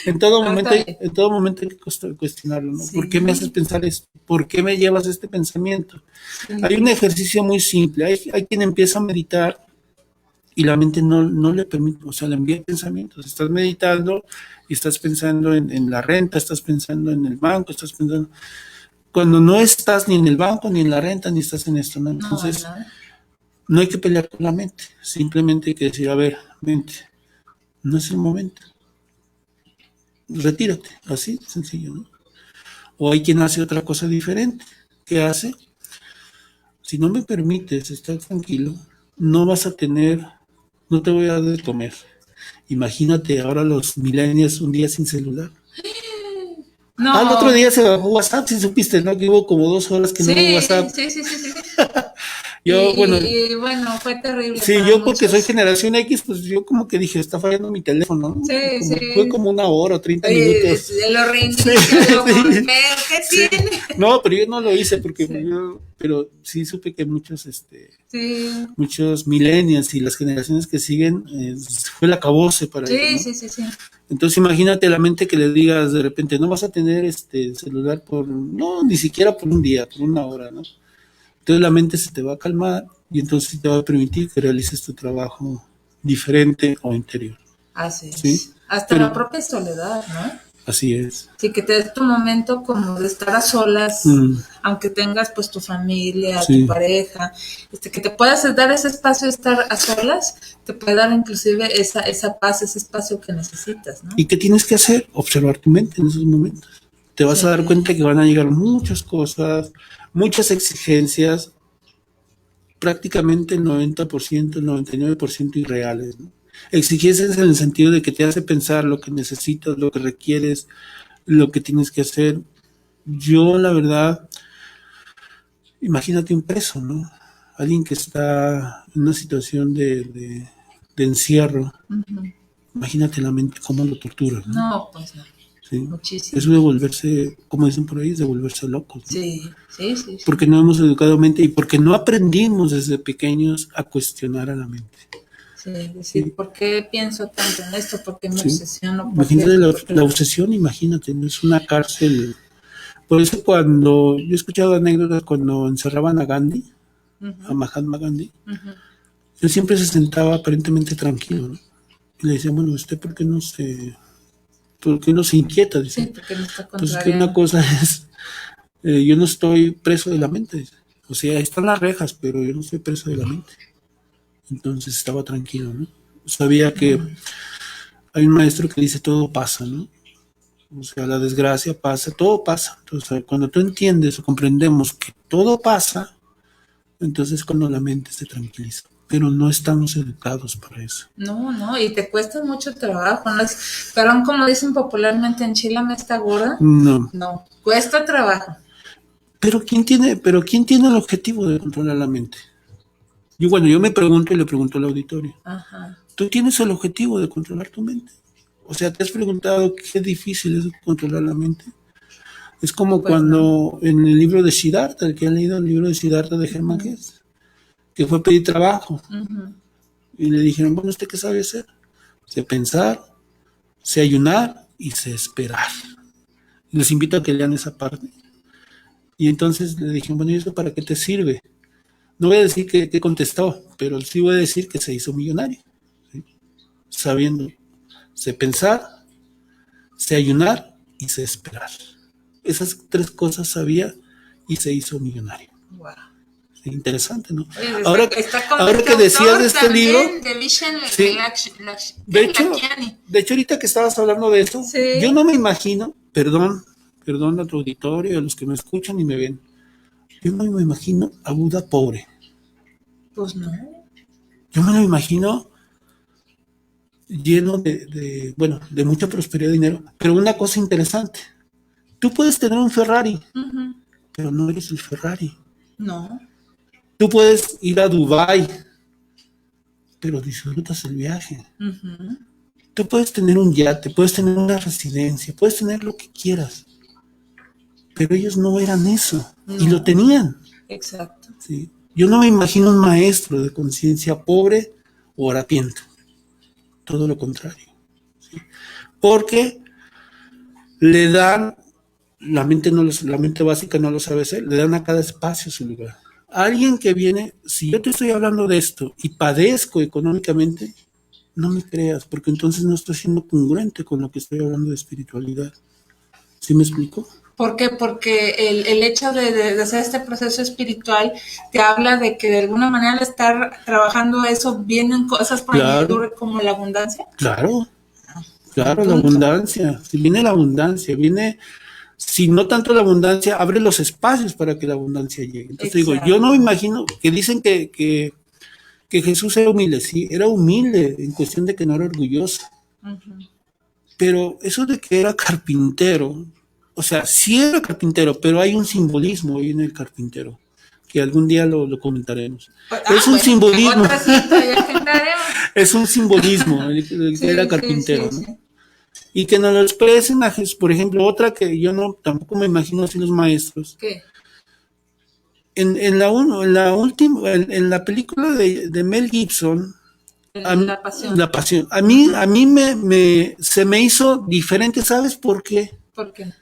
en todo momento hay que cuestionarlo, ¿no? Sí. ¿Por qué me haces pensar esto? ¿Por qué me llevas este pensamiento? Sí. Hay un ejercicio muy simple, hay quien empieza a meditar y la mente no le permite, o sea, le envía pensamientos. Estás meditando y estás pensando en la renta, estás pensando en el banco, estás pensando... Cuando no estás ni en el banco, ni en la renta, ni estás en esto, ¿no? Entonces, no hay que pelear con la mente. Simplemente hay que decir, a ver, mente, no es el momento. Retírate, así, sencillo, ¿no? O hay quien hace otra cosa diferente. ¿Qué hace? Si no me permites estar tranquilo, no te voy a dar de comer. Imagínate ahora los millennials un día sin celular. No. El otro día se bajó WhatsApp, si supiste, ¿no? Que hubo como 2 horas que no hubo WhatsApp. Sí. Y bueno, fue terrible. Sí, para yo porque soy muchos. generación X, pues yo como que dije, está fallando mi teléfono, ¿no? Sí, Fue sí. como 1 hora o 30 Oye, minutos. lo Sí, reinicio, lo sí, golpeo, ¿qué sí. tiene? No, pero yo no lo hice porque Sí, pero sí supe que muchos, sí, muchos millennials y las generaciones que siguen, fue el acabose para ellos, sí, ¿no? sí, sí, sí. Entonces imagínate la mente que le digas de repente, no vas a tener celular no, ni siquiera por un día, por 1 hora, ¿no? Entonces la mente se te va a calmar y entonces te va a permitir que realices tu trabajo diferente o interior, Así ¿sí? es. Hasta la Pero propia soledad, ¿no? así es. Sí, que te des tu momento como de estar a solas, Mm, aunque tengas pues tu familia, tu sí. pareja, que te puedas dar ese espacio de estar a solas, te puede dar inclusive esa paz, ese espacio que necesitas, ¿no? ¿Y qué tienes que hacer? Observar tu mente en esos momentos. Te vas a dar Sí, cuenta que van a llegar muchas cosas, muchas exigencias, prácticamente el 90%, el 99% irreales, ¿no? Exigencias en el sentido de que te hace pensar lo que necesitas, lo que requieres, lo que tienes que hacer. Yo, la verdad, imagínate un preso, ¿no? Alguien que está en una situación de encierro. Imagínate la mente cómo lo tortura, ¿no? no, pues no, ¿Sí? Eso muchísimo. de volverse, como dicen por ahí, es de volverse locos, ¿no? Sí, sí, sí, sí. Porque no hemos educado mente y porque no aprendimos desde pequeños a cuestionar a la mente. Sí, decir, ¿Sí? ¿por qué pienso tanto en esto? ¿Por qué me ¿Sí? obsesiono? ¿Por qué Imagínate esto? la, ¿Por qué la lo obsesión, imagínate, ¿no? Es una cárcel. Por eso cuando yo he escuchado anécdotas cuando encerraban a Gandhi, a Mahatma Gandhi, él siempre se sentaba aparentemente tranquilo, ¿no? Y le decían, bueno, ¿usted por qué no se inquieta? Sí, Dice, porque me está pues es que una contrariando. cosa es, yo no estoy preso de la mente, dice. O sea, ahí están las rejas, pero yo no estoy preso de la mente. Entonces estaba tranquilo, ¿no? Sabía que hay un maestro que dice todo pasa, ¿no? O sea, la desgracia pasa, todo pasa. Entonces, cuando tú entiendes o comprendemos que todo pasa, entonces cuando la mente se tranquiliza. Pero no estamos educados para eso. No, no, y te cuesta mucho trabajo, ¿no? Perdón, como dicen popularmente, enchilame esta gorda. No. No, cuesta trabajo. Pero quién tiene el objetivo de controlar la mente? Y bueno, yo me pregunto y le pregunto al auditorio. Ajá, ¿Tú tienes el objetivo de controlar tu mente? O sea, ¿te has preguntado qué difícil es controlar la mente? Es como pues no. cuando en el libro de Siddhartha, el que han leído el libro de Siddhartha de Germán Hesse, que fue a pedir trabajo y le dijeron, bueno, ¿usted qué sabe hacer? Sé pensar, sé ayunar y sé esperar. Les invito a que lean esa parte. Y entonces le dijeron, bueno, ¿y eso para qué te sirve? No voy a decir que contestó, pero sí voy a decir que se hizo millonario, ¿sí? Sabiendo, sé pensar, sé ayunar y sé esperar. Esas 3 cosas sabía y se hizo millonario. Wow. Sí, interesante, ¿no? Oye, Ahora, está con ahora este que decías de autor este libro, también, de Vishen sí, de hecho, Lakiani. de hecho ahorita que estabas hablando de eso, yo Sí, no me imagino, perdón a tu auditorio, a los que me escuchan y me ven, yo no me imagino a Buda pobre. pues no. Yo me lo imagino lleno bueno, de mucha prosperidad y dinero. Pero una cosa interesante, tú puedes tener un Ferrari, pero no eres el Ferrari. No, Tú puedes ir a Dubái, pero disfrutas el viaje. Tú puedes tener un yate, puedes tener una residencia, puedes tener lo que quieras, pero ellos no eran eso y lo no, tenían. exacto. ¿Sí? Yo no me imagino un maestro de conciencia pobre o harapiento, todo lo contrario. ¿Sí? Porque le dan, la mente básica no lo sabe hacer, le dan a cada espacio su lugar. Alguien que viene, si yo te estoy hablando de esto y padezco económicamente, no me creas, porque entonces no estoy siendo congruente con lo que estoy hablando de espiritualidad. ¿Sí me explico? ¿Por qué? Porque el hecho de hacer este proceso espiritual te habla de que de alguna manera al estar trabajando eso vienen cosas por Claro, añadidura como la abundancia. claro, Buen claro, la punto. abundancia. Si viene la abundancia, si no tanto la abundancia, abre los espacios para que la abundancia llegue. Entonces digo, yo no me Exacto. imagino que dicen que Jesús era humilde, sí, era humilde en cuestión de que no era orgulloso. Pero eso de que era carpintero, o sea, sí era carpintero, pero hay un simbolismo ahí en el carpintero, que algún día lo comentaremos. Es un bueno, simbolismo. otra cita ya agendaremos. Es un simbolismo, el que Sí, era carpintero, sí, ¿no? sí. Y que nos lo expresen a Jesús. Por ejemplo, otra que yo no tampoco me imagino así los maestros. ¿Qué? En la película de Mel Gibson, La pasión. La Pasión, a mí se me hizo diferente, ¿sabes por qué? ¿Por qué?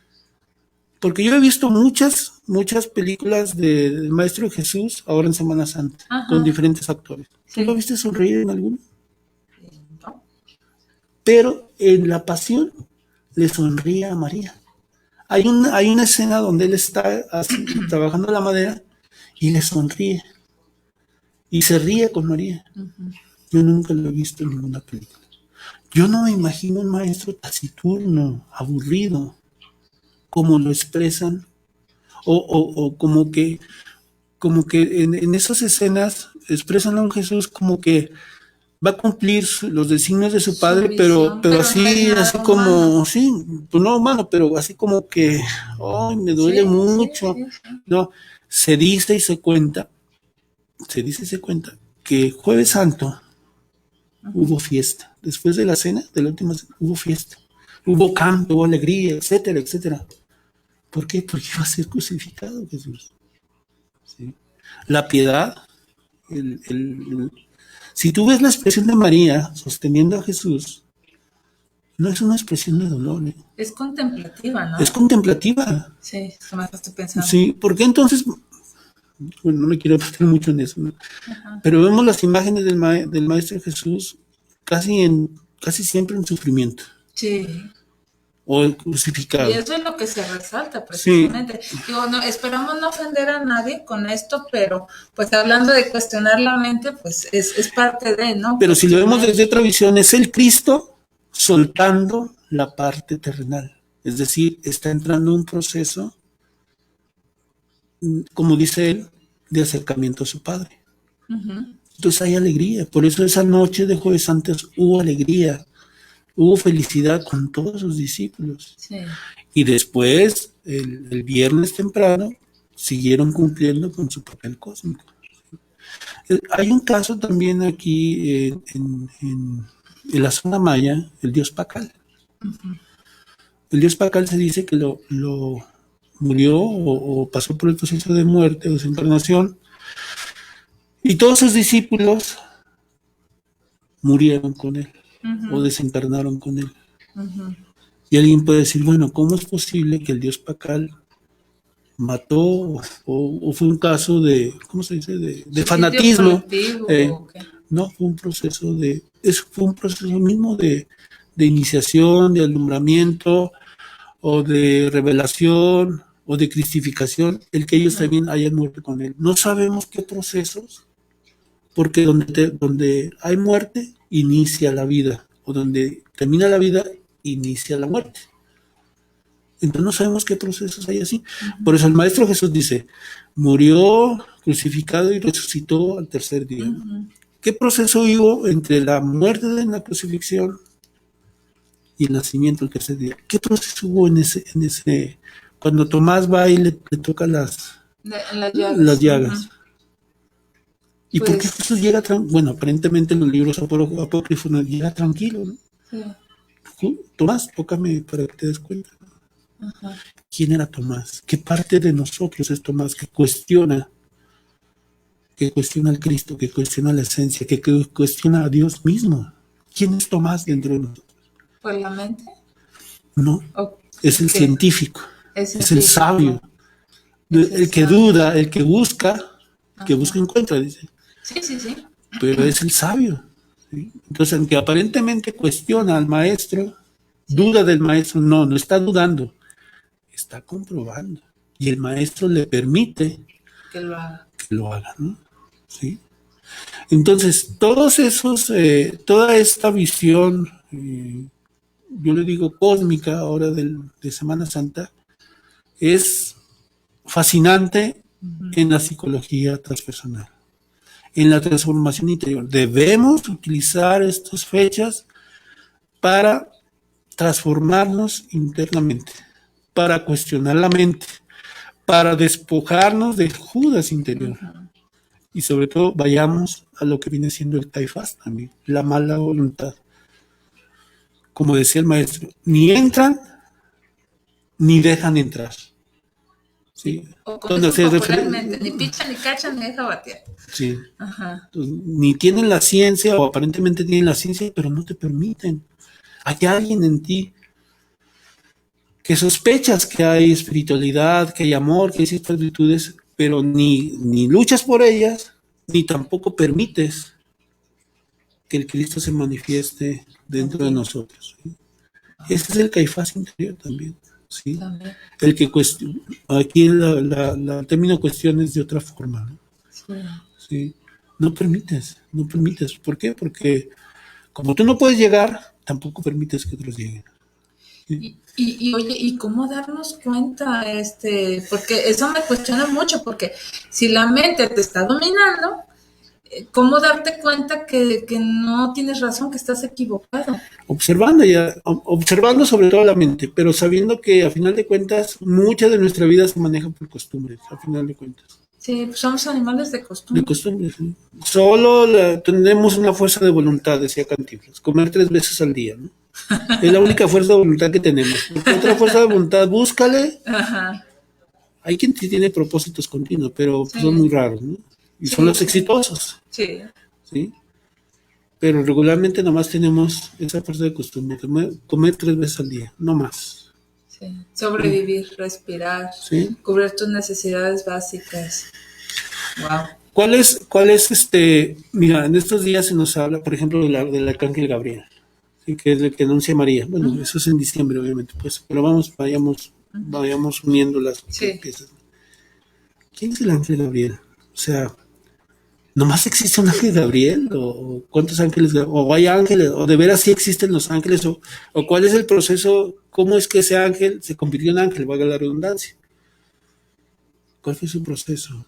Porque yo he visto muchas películas del Maestro Jesús ahora en Semana Santa, Ajá. con diferentes actores. ¿Tú Sí. lo viste sonreír en alguno? ¿No? Pero en La Pasión le sonríe a María. Hay una escena donde él está así, trabajando la madera y le sonríe. Y se ríe con María. Yo nunca lo he visto en ninguna película. Yo no me imagino un maestro taciturno, aburrido, como lo expresan, o como que en esas escenas expresan a un Jesús como que va a cumplir los designios de su padre, visión, pero no así, es nada así como, humano. sí, pues no humano, pero así como que, ay, me duele Sí, mucho. sí, sí. No, se dice y se cuenta que Jueves Santo hubo fiesta. Después de la cena, de la última cena, hubo fiesta. Hubo canto, hubo alegría, etcétera, etcétera. ¿Por qué? Porque iba a ser crucificado Jesús. ¿Sí? La piedad, si tú ves la expresión de María sosteniendo a Jesús, no es una expresión de dolor, ¿eh? Es contemplativa, ¿no? Es contemplativa. Sí, se me estoy pensando. Sí, porque entonces, bueno, no me quiero meter mucho en eso, ¿no? Pero vemos las imágenes del Maestro Jesús casi siempre en sufrimiento Sí. o crucificado. Y eso es lo que se resalta precisamente. Sí. Digo, no, esperamos no ofender a nadie con esto, pero pues hablando de cuestionar la mente, pues es parte de, ¿no? Pero si lo vemos desde otra visión, es el Cristo soltando la parte terrenal. Es decir, está entrando en un proceso, como dice él, de acercamiento a su Padre. Entonces hay alegría. Por eso esa noche de Jueves Santos hubo alegría, hubo felicidad con todos sus discípulos. Sí. Y después, el viernes temprano, siguieron cumpliendo con su papel cósmico. Hay un caso también aquí en la zona maya, el dios Pacal. El dios Pacal se dice que lo murió o pasó por el proceso de muerte o desencarnación, y todos sus discípulos murieron con él o desencarnaron con él. Y alguien puede decir, bueno, ¿cómo es posible que el dios Pacal mató o fue un caso de, ¿cómo se dice?, de fanatismo? No, fue un proceso mismo de iniciación, de alumbramiento o de revelación o de cristificación, el que ellos también hayan muerto con él. No sabemos qué procesos, porque donde hay muerte, inicia la vida, o donde termina la vida, inicia la muerte. Entonces no sabemos qué procesos hay así. Por eso el Maestro Jesús dice, murió crucificado y resucitó al tercer día. ¿Qué proceso hubo entre la muerte de la crucifixión y el nacimiento del tercer día? ¿Qué proceso hubo en ese cuando Tomás va y le toca las llagas? ¿Y por qué Jesús llega bueno, aparentemente en los libros apócrifos llega tranquilo, ¿no? Sí. Tomás, tócame para que te des cuenta. ¿Quién era Tomás? ¿Qué parte de nosotros es Tomás que cuestiona al Cristo, que cuestiona la esencia, que cuestiona a Dios mismo? ¿Quién es Tomás dentro de nosotros? ¿Por la mente? No, es el científico, es el sabio, el que duda, el que busca encuentra, dice. Sí. Pero es el sabio, ¿sí? Entonces, aunque aparentemente cuestiona al maestro, duda del maestro, no está dudando, está comprobando. Y el maestro le permite que lo haga, ¿no? ¿Sí? Entonces, toda esta visión, yo le digo cósmica ahora de Semana Santa, es fascinante en la psicología transpersonal, en la transformación interior. Debemos utilizar estas fechas para transformarnos internamente, para cuestionar la mente, para despojarnos del Judas interior. Y sobre todo vayamos a lo que viene siendo el Caifás también, la mala voluntad. Como decía el maestro, ni entran ni dejan entrar. ¿Sí? O como Entonces, dicen popularmente, ni picha, ni cacha, ni deja batear. sí. Ajá. Entonces, ni tienen la ciencia, o aparentemente tienen la ciencia, pero no te permiten. Hay alguien en ti que sospechas que hay espiritualidad, que hay amor, que hay ciertas virtudes, pero ni luchas por ellas, ni tampoco permites que el Cristo se manifieste dentro de nosotros. ¿Sí? Ese es el Caifás interior también. ¿Sí? También. El que aquí el término cuestiones de otra forma. ¿No? Sí. ¿Sí? No permites. ¿Por qué? Porque como tú no puedes llegar, tampoco permites que otros lleguen. ¿Sí? Y oye, ¿y cómo darnos cuenta? Porque eso me cuestiona mucho, porque si la mente te está dominando, ¿cómo darte cuenta que no tienes razón, que estás equivocado? Observando sobre todo la mente, pero sabiendo que a final de cuentas mucha de nuestra vida se maneja por costumbres, a final de cuentas. Sí, pues somos animales de costumbre. De costumbres, ¿sí? Solo tenemos una fuerza de voluntad, decía Cantinflas, comer 3 veces al día, ¿no? Es la única fuerza de voluntad que tenemos. Otra fuerza de voluntad, búscale. Ajá. Hay quien sí tiene propósitos continuos, pero Sí. son muy raros, ¿no? Y Sí. son los exitosos, Sí. ¿sí? Pero regularmente nomás tenemos esa fuerza de costumbre, comer 3 veces al día, no más. Sí. Sobrevivir, respirar, ¿Sí? cubrir tus necesidades básicas. Wow. ¿Cuál es mira, en estos días se nos habla, por ejemplo, del arcángel Gabriel, ¿sí? Que es el que anuncia a María. Bueno, eso es en diciembre, obviamente, pues, pero vayamos uniendo las Sí. piezas. ¿Quién es el ángel Gabriel? O sea, ¿nomás existe un ángel Gabriel? ¿O cuántos ángeles? ¿O hay ángeles? ¿O de veras sí existen los ángeles? ¿O cuál es el proceso? ¿Cómo es que ese ángel se convirtió en ángel? Valga la redundancia. ¿Cuál fue su proceso?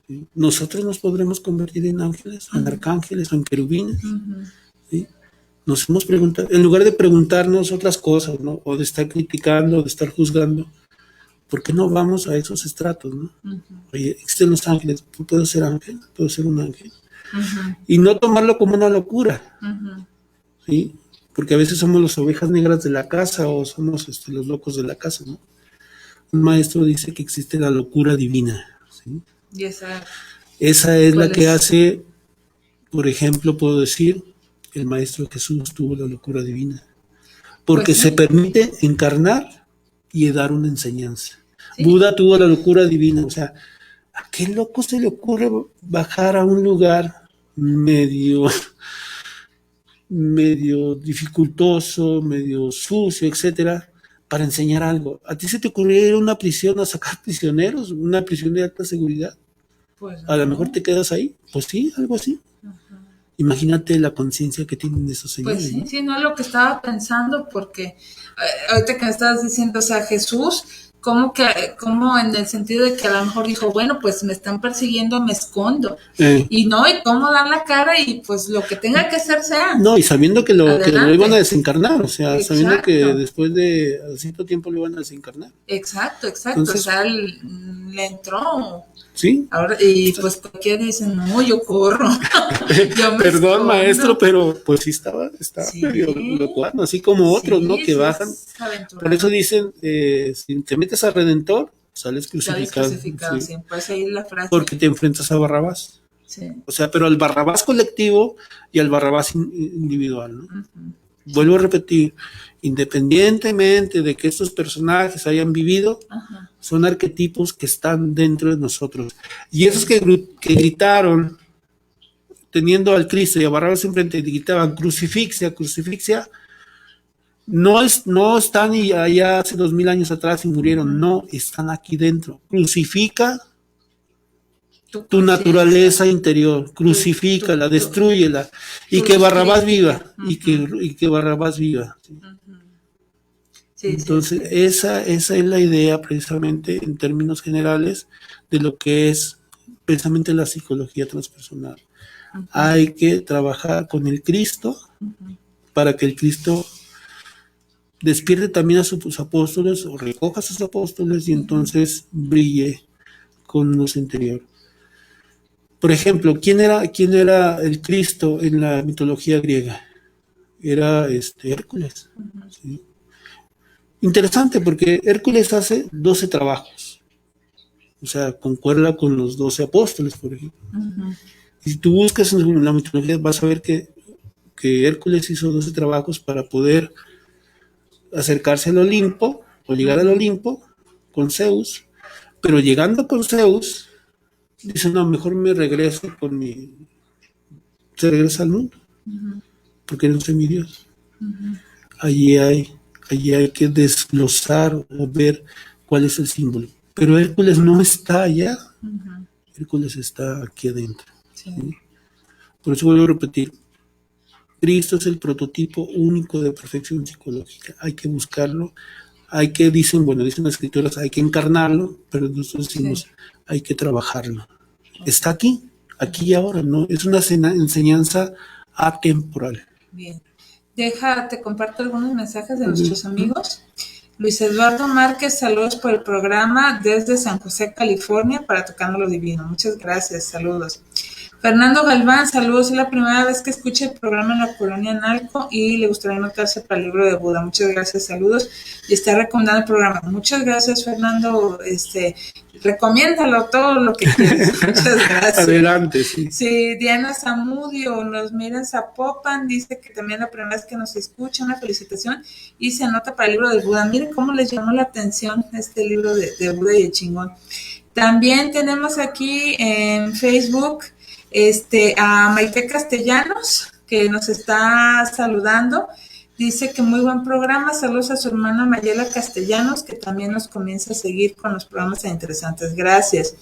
¿Sí? Nosotros nos podremos convertir en ángeles, en arcángeles, en querubines. ¿Sí? Nos hemos preguntado, en lugar de preguntarnos otras cosas, ¿no? O de estar criticando, o de estar juzgando, ¿por qué no vamos a esos estratos, ¿no? Oye, existen los ángeles, ¿puedo ser ángel? ¿Puedo ser un ángel? Y no tomarlo como una locura, ¿sí? Porque a veces somos las ovejas negras de la casa o somos los locos de la casa, ¿no? Un maestro dice que existe la locura divina, ¿sí? Y esa es la ¿cuál que es? hace, por ejemplo, puedo decir, el maestro Jesús tuvo la locura divina. Porque Pues sí. se permite encarnar y dar una enseñanza. Sí. Buda tuvo la locura divina, o sea, ¿a qué loco se le ocurre bajar a un lugar medio dificultoso, medio sucio, etcétera, para enseñar algo? ¿A ti se te ocurriría ir a una prisión a sacar prisioneros, una prisión de alta seguridad? Pues A lo no. mejor te quedas ahí, pues sí, algo así. Imagínate la conciencia que tienen esos señores. Pues sí, ¿no? sí, no es lo que estaba pensando, porque ahorita que me estabas diciendo, o sea, Jesús, como en el sentido de que a lo mejor dijo, bueno, pues me están persiguiendo, me escondo. Y no, y cómo dar la cara y pues lo que tenga que hacer sea. No, y sabiendo que lo Adelante. iban a desencarnar, o sea, sabiendo que Exacto. después de cierto tiempo lo iban a desencarnar. Exacto. Entonces, o sea, le entró. Sí. Ahora, y pues cualquiera dice, no, yo corro. Yo me Perdón, escondo. maestro, pero pues sí estaba Sí. medio locuano, así como otros, ¿no? Que sí, bajan. es aventurero. Por eso dicen, si te metes a Redentor, sales crucificado. Sales crucificado, Sí. sí. Pues ahí la frase. Porque te enfrentas a Barrabás. Sí. O sea, pero al Barrabás colectivo y al Barrabás individual, ¿no? Vuelvo a repetir, independientemente de que estos personajes hayan vivido, son arquetipos que están dentro de nosotros. Y esos que gritaron, teniendo al Cristo y a Barrabás enfrente, gritaban crucifixia, crucifixia, no están allá hace 2000 años atrás y murieron, no, están aquí dentro. Crucifica tu naturaleza interior, crucifícala, destrúyela, y que Barrabás viva, y que Barrabás viva. ¿Sí? Sí, entonces, esa es la idea precisamente en términos generales de lo que es precisamente la psicología transpersonal. Hay que trabajar con el Cristo para que el Cristo despierte también a sus apóstoles o recoja a sus apóstoles y entonces brille con luz interior. Por ejemplo, ¿quién era el Cristo en la mitología griega? Era Hércules. ¿Sí? Interesante porque Hércules hace 12 trabajos. O sea, concuerda con los 12 apóstoles, por ejemplo. Y si tú buscas en la mitología vas a ver que Hércules hizo 12 trabajos para poder acercarse al Olimpo o llegar al Olimpo con Zeus, pero llegando con Zeus dice, no, mejor me regreso se regresa al mundo, porque no soy mi Dios. Allí hay que desglosar o ver cuál es el símbolo. Pero Hércules no está allá, Hércules está aquí adentro. Sí. ¿Sí? Por eso vuelvo a repetir, Cristo es el prototipo único de perfección psicológica. Hay que buscarlo, dicen las escrituras, hay que encarnarlo, pero nosotros decimos, hay que trabajarlo. Está aquí y ahora, ¿no? Es una enseñanza atemporal. Bien. Te comparto algunos mensajes de nuestros amigos. Luis Eduardo Márquez, saludos por el programa desde San José, California, para Tocando lo Divino. Muchas gracias, saludos. Fernando Galván, saludos. Es la primera vez que escucha el programa en la colonia Nalco y le gustaría anotarse para el libro de Buda. Muchas gracias, saludos. Y está recomendando el programa. Muchas gracias, Fernando. Recomiéndalo todo lo que quieras. Muchas gracias. Adelante, sí. Sí, Diana Zamudio nos mira en Zapopan, dice que también la primera vez que nos escucha, una felicitación, y se anota para el libro de Buda. Miren cómo les llamó la atención este libro de Buda y el chingón. También tenemos aquí en Facebook a Maite Castellanos, que nos está saludando. Dice que muy buen programa, saludos a su hermana Mayela Castellanos, que también nos comienza a seguir con los programas tan interesantes. Gracias.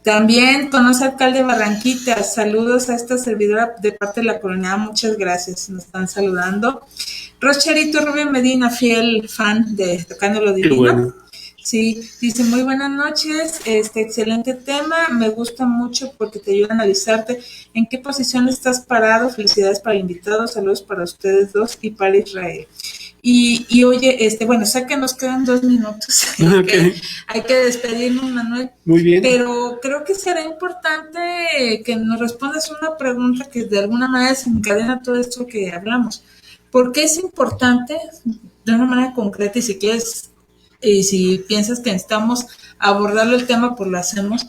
También conoce al alcalde Barranquita, saludos a esta servidora de parte de la comunidad, muchas gracias, nos están saludando. Rocharito Rubio Medina, fiel fan de Tocando lo Divino. Qué bueno. Sí, dice, muy buenas noches, excelente tema, me gusta mucho porque te ayuda a analizarte en qué posición estás parado. Felicidades para el invitado, saludos para ustedes dos y para Israel. Y oye, sé que nos quedan 2 minutos, Okay. hay que despedirnos, Manuel. Muy bien. Pero creo que será importante que nos respondas una pregunta que de alguna manera se encadena todo esto que hablamos. ¿Por qué es importante, de una manera concreta, y si quieres, y si piensas que necesitamos abordarlo el tema, pues lo hacemos,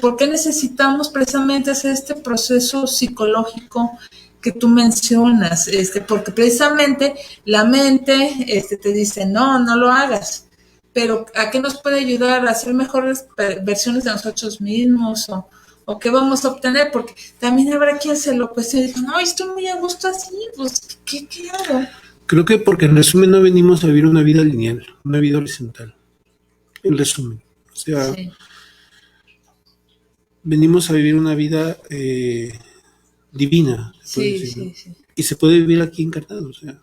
¿por qué necesitamos precisamente hacer este proceso psicológico que tú mencionas? Porque precisamente la mente te dice, no lo hagas, pero ¿a qué nos puede ayudar a hacer mejores versiones de nosotros mismos? ¿O qué vamos a obtener? Porque también habrá quien se lo cuestione y dice, no, estoy muy a gusto así, pues, ¿qué hago? Creo que porque en resumen no venimos a vivir una vida lineal, una vida horizontal. En resumen. O sea, sí, venimos a vivir una vida divina. Sí. Y se puede vivir aquí encarnado. O sea,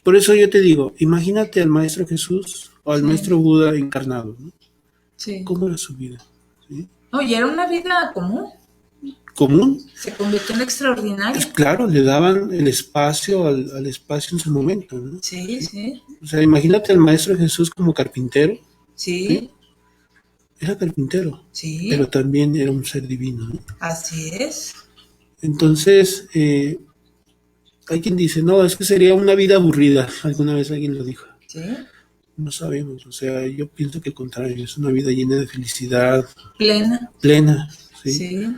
por eso yo te digo, imagínate al Maestro Jesús o al Maestro Buda encarnado, ¿no? Sí. ¿Cómo era su vida? ¿Sí? No, y era una vida común. ¿Común? Se convirtió en extraordinaria. Pues claro, le daban el espacio al espacio en su momento, ¿no? Sí. O sea, imagínate al Maestro Jesús como carpintero. Sí. Era carpintero. Sí. Pero también era un ser divino, ¿no? Así es. Entonces, hay quien dice, no, es que sería una vida aburrida. Alguna vez alguien lo dijo. Sí. No sabemos, o sea, yo pienso que al contrario, es una vida llena de felicidad. Plena, ¿sí?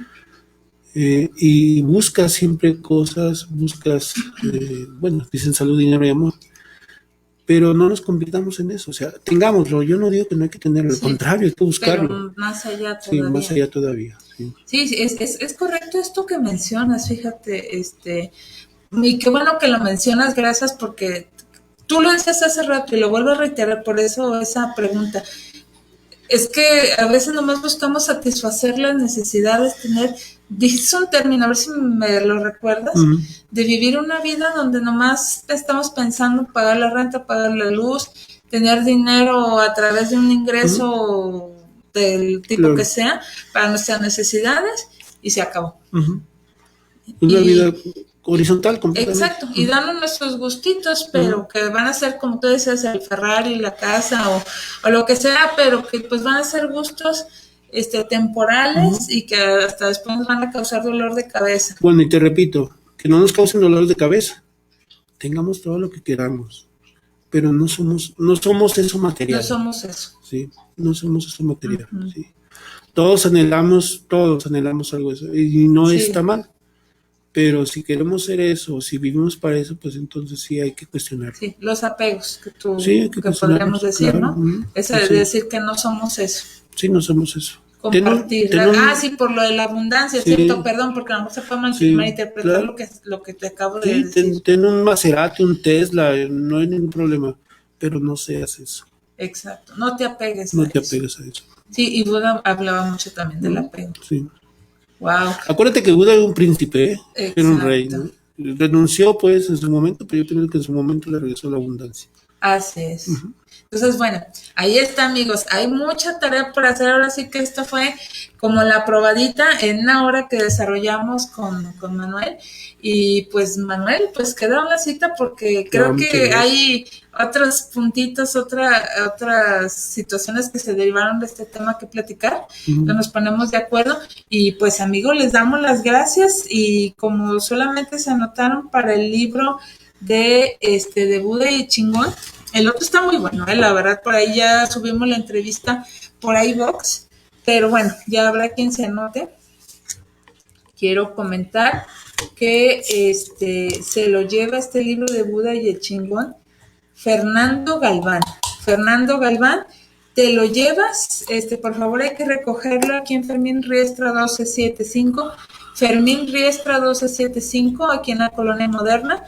Y buscas siempre cosas, dicen salud, dinero y amor, pero no nos convirtamos en eso, o sea, tengámoslo, yo no digo que no hay que tenerlo, al contrario, hay que buscarlo. Pero más allá todavía. Sí, más allá todavía. Sí, es correcto esto que mencionas, fíjate, y qué bueno que lo mencionas, gracias, porque tú lo decías hace rato y lo vuelvo a reiterar, por eso esa pregunta. Es que a veces nomás buscamos satisfacer las necesidades, dijiste un término, a ver si me lo recuerdas, de vivir una vida donde nomás estamos pensando en pagar la renta, pagar la luz, tener dinero a través de un ingreso del tipo que sea, para nuestras necesidades, y se acabó. Una vida horizontal completamente. Exacto, y dando nuestros gustitos, pero que van a ser, como tú decías, el Ferrari, la casa o lo que sea, pero que pues van a ser gustos temporales y que hasta después nos van a causar dolor de cabeza. Bueno, y te repito, que no nos causen dolor de cabeza. Tengamos todo lo que queramos, pero no somos eso material. No somos eso. Sí, no somos eso material. Sí. Todos anhelamos algo de eso, y no está mal. Pero si queremos ser eso, si vivimos para eso, pues entonces sí hay que cuestionar. Sí, los apegos que que podríamos decir, claro, ¿no? Eso de decir que no somos eso. Sí, no somos eso. Compartir. Sí, por lo de la abundancia, ¿cierto? Perdón, porque a lo mejor se puede malinterpretar lo que te acabo de decir. Ten un Maserati, un Tesla, no hay ningún problema, pero no seas eso. Exacto, no te apegues a eso. Sí, y Buda hablaba mucho también del apego. Sí. Wow. Acuérdate que Buda era un príncipe, era un rey, ¿no? Renunció pues en su momento, pero yo creo que en su momento le regresó la abundancia. Así es. Entonces, bueno, ahí está, amigos. Hay mucha tarea por hacer. Ahora sí que esto fue como la probadita en una hora que desarrollamos con Manuel. Y pues, Manuel, pues quedó la cita porque creo que hay otros puntitos, otras situaciones que se derivaron de este tema que platicar. Entonces nos ponemos de acuerdo. Y pues, amigos, les damos las gracias. Y como solamente se anotaron para el libro de Buda y Chingón, el otro está muy bueno, la verdad, por ahí ya subimos la entrevista por iVoox, pero bueno, ya habrá quien se anote. Quiero comentar que se lo lleva este libro de Buda y el Chingón, Fernando Galván. Fernando Galván, te lo llevas, por favor hay que recogerlo aquí en Fermín Riestra 1275, Fermín Riestra 1275, aquí en la Colonia Moderna.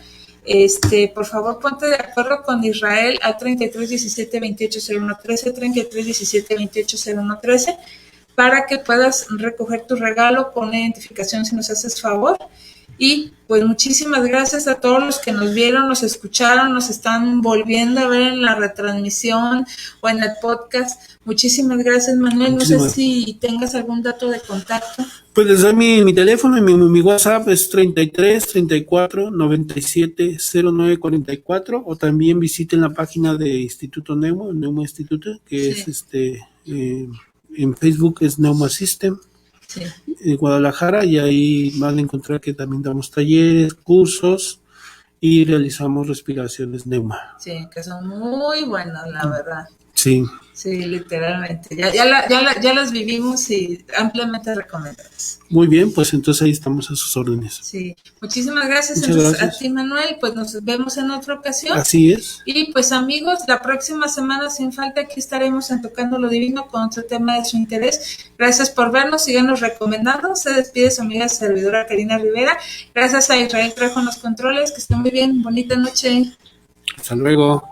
Por favor, ponte de acuerdo con Israel al 3317280113, 3317280113, para que puedas recoger tu regalo con la identificación si nos haces favor. Y pues muchísimas gracias a todos los que nos vieron, nos escucharon, nos están volviendo a ver en la retransmisión o en el podcast. Muchísimas gracias, Manuel. No sé si tengas algún dato de contacto. Pues les doy mi teléfono, mi WhatsApp es 33 34 97 09 44, o también visiten la página de Instituto Neuma, Neuma Instituto, que es en Facebook es Neuma System. Sí. En Guadalajara, y ahí van a encontrar que también damos talleres, cursos y realizamos respiraciones Neuma. Sí, que son muy buenas, la verdad. Sí. Sí, literalmente. Ya las vivimos y ampliamente recomendadas. Muy bien, pues entonces ahí estamos a sus órdenes. Sí, muchísimas gracias. Muchas gracias a ti, Manuel. Pues nos vemos en otra ocasión. Así es. Y pues, amigos, la próxima semana sin falta aquí estaremos en Tocando lo Divino con otro tema de su interés. Gracias por vernos, síganos recomendando. Se despide su amiga servidora Karina Rivera. Gracias a Israel Trejo en los controles. Que estén muy bien. Bonita noche. Hasta luego.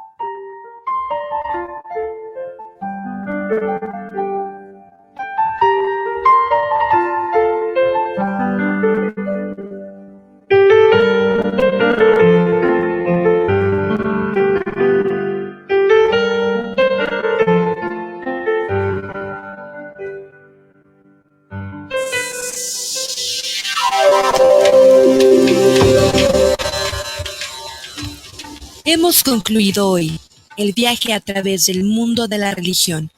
Hemos concluido hoy el viaje a través del mundo de la religión.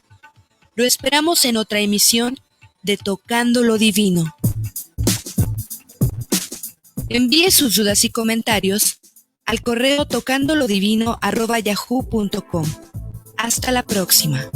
Lo esperamos en otra emisión de Tocando lo Divino. Envíe sus dudas y comentarios al correo tocandolodivino@yahoo.com. Hasta la próxima.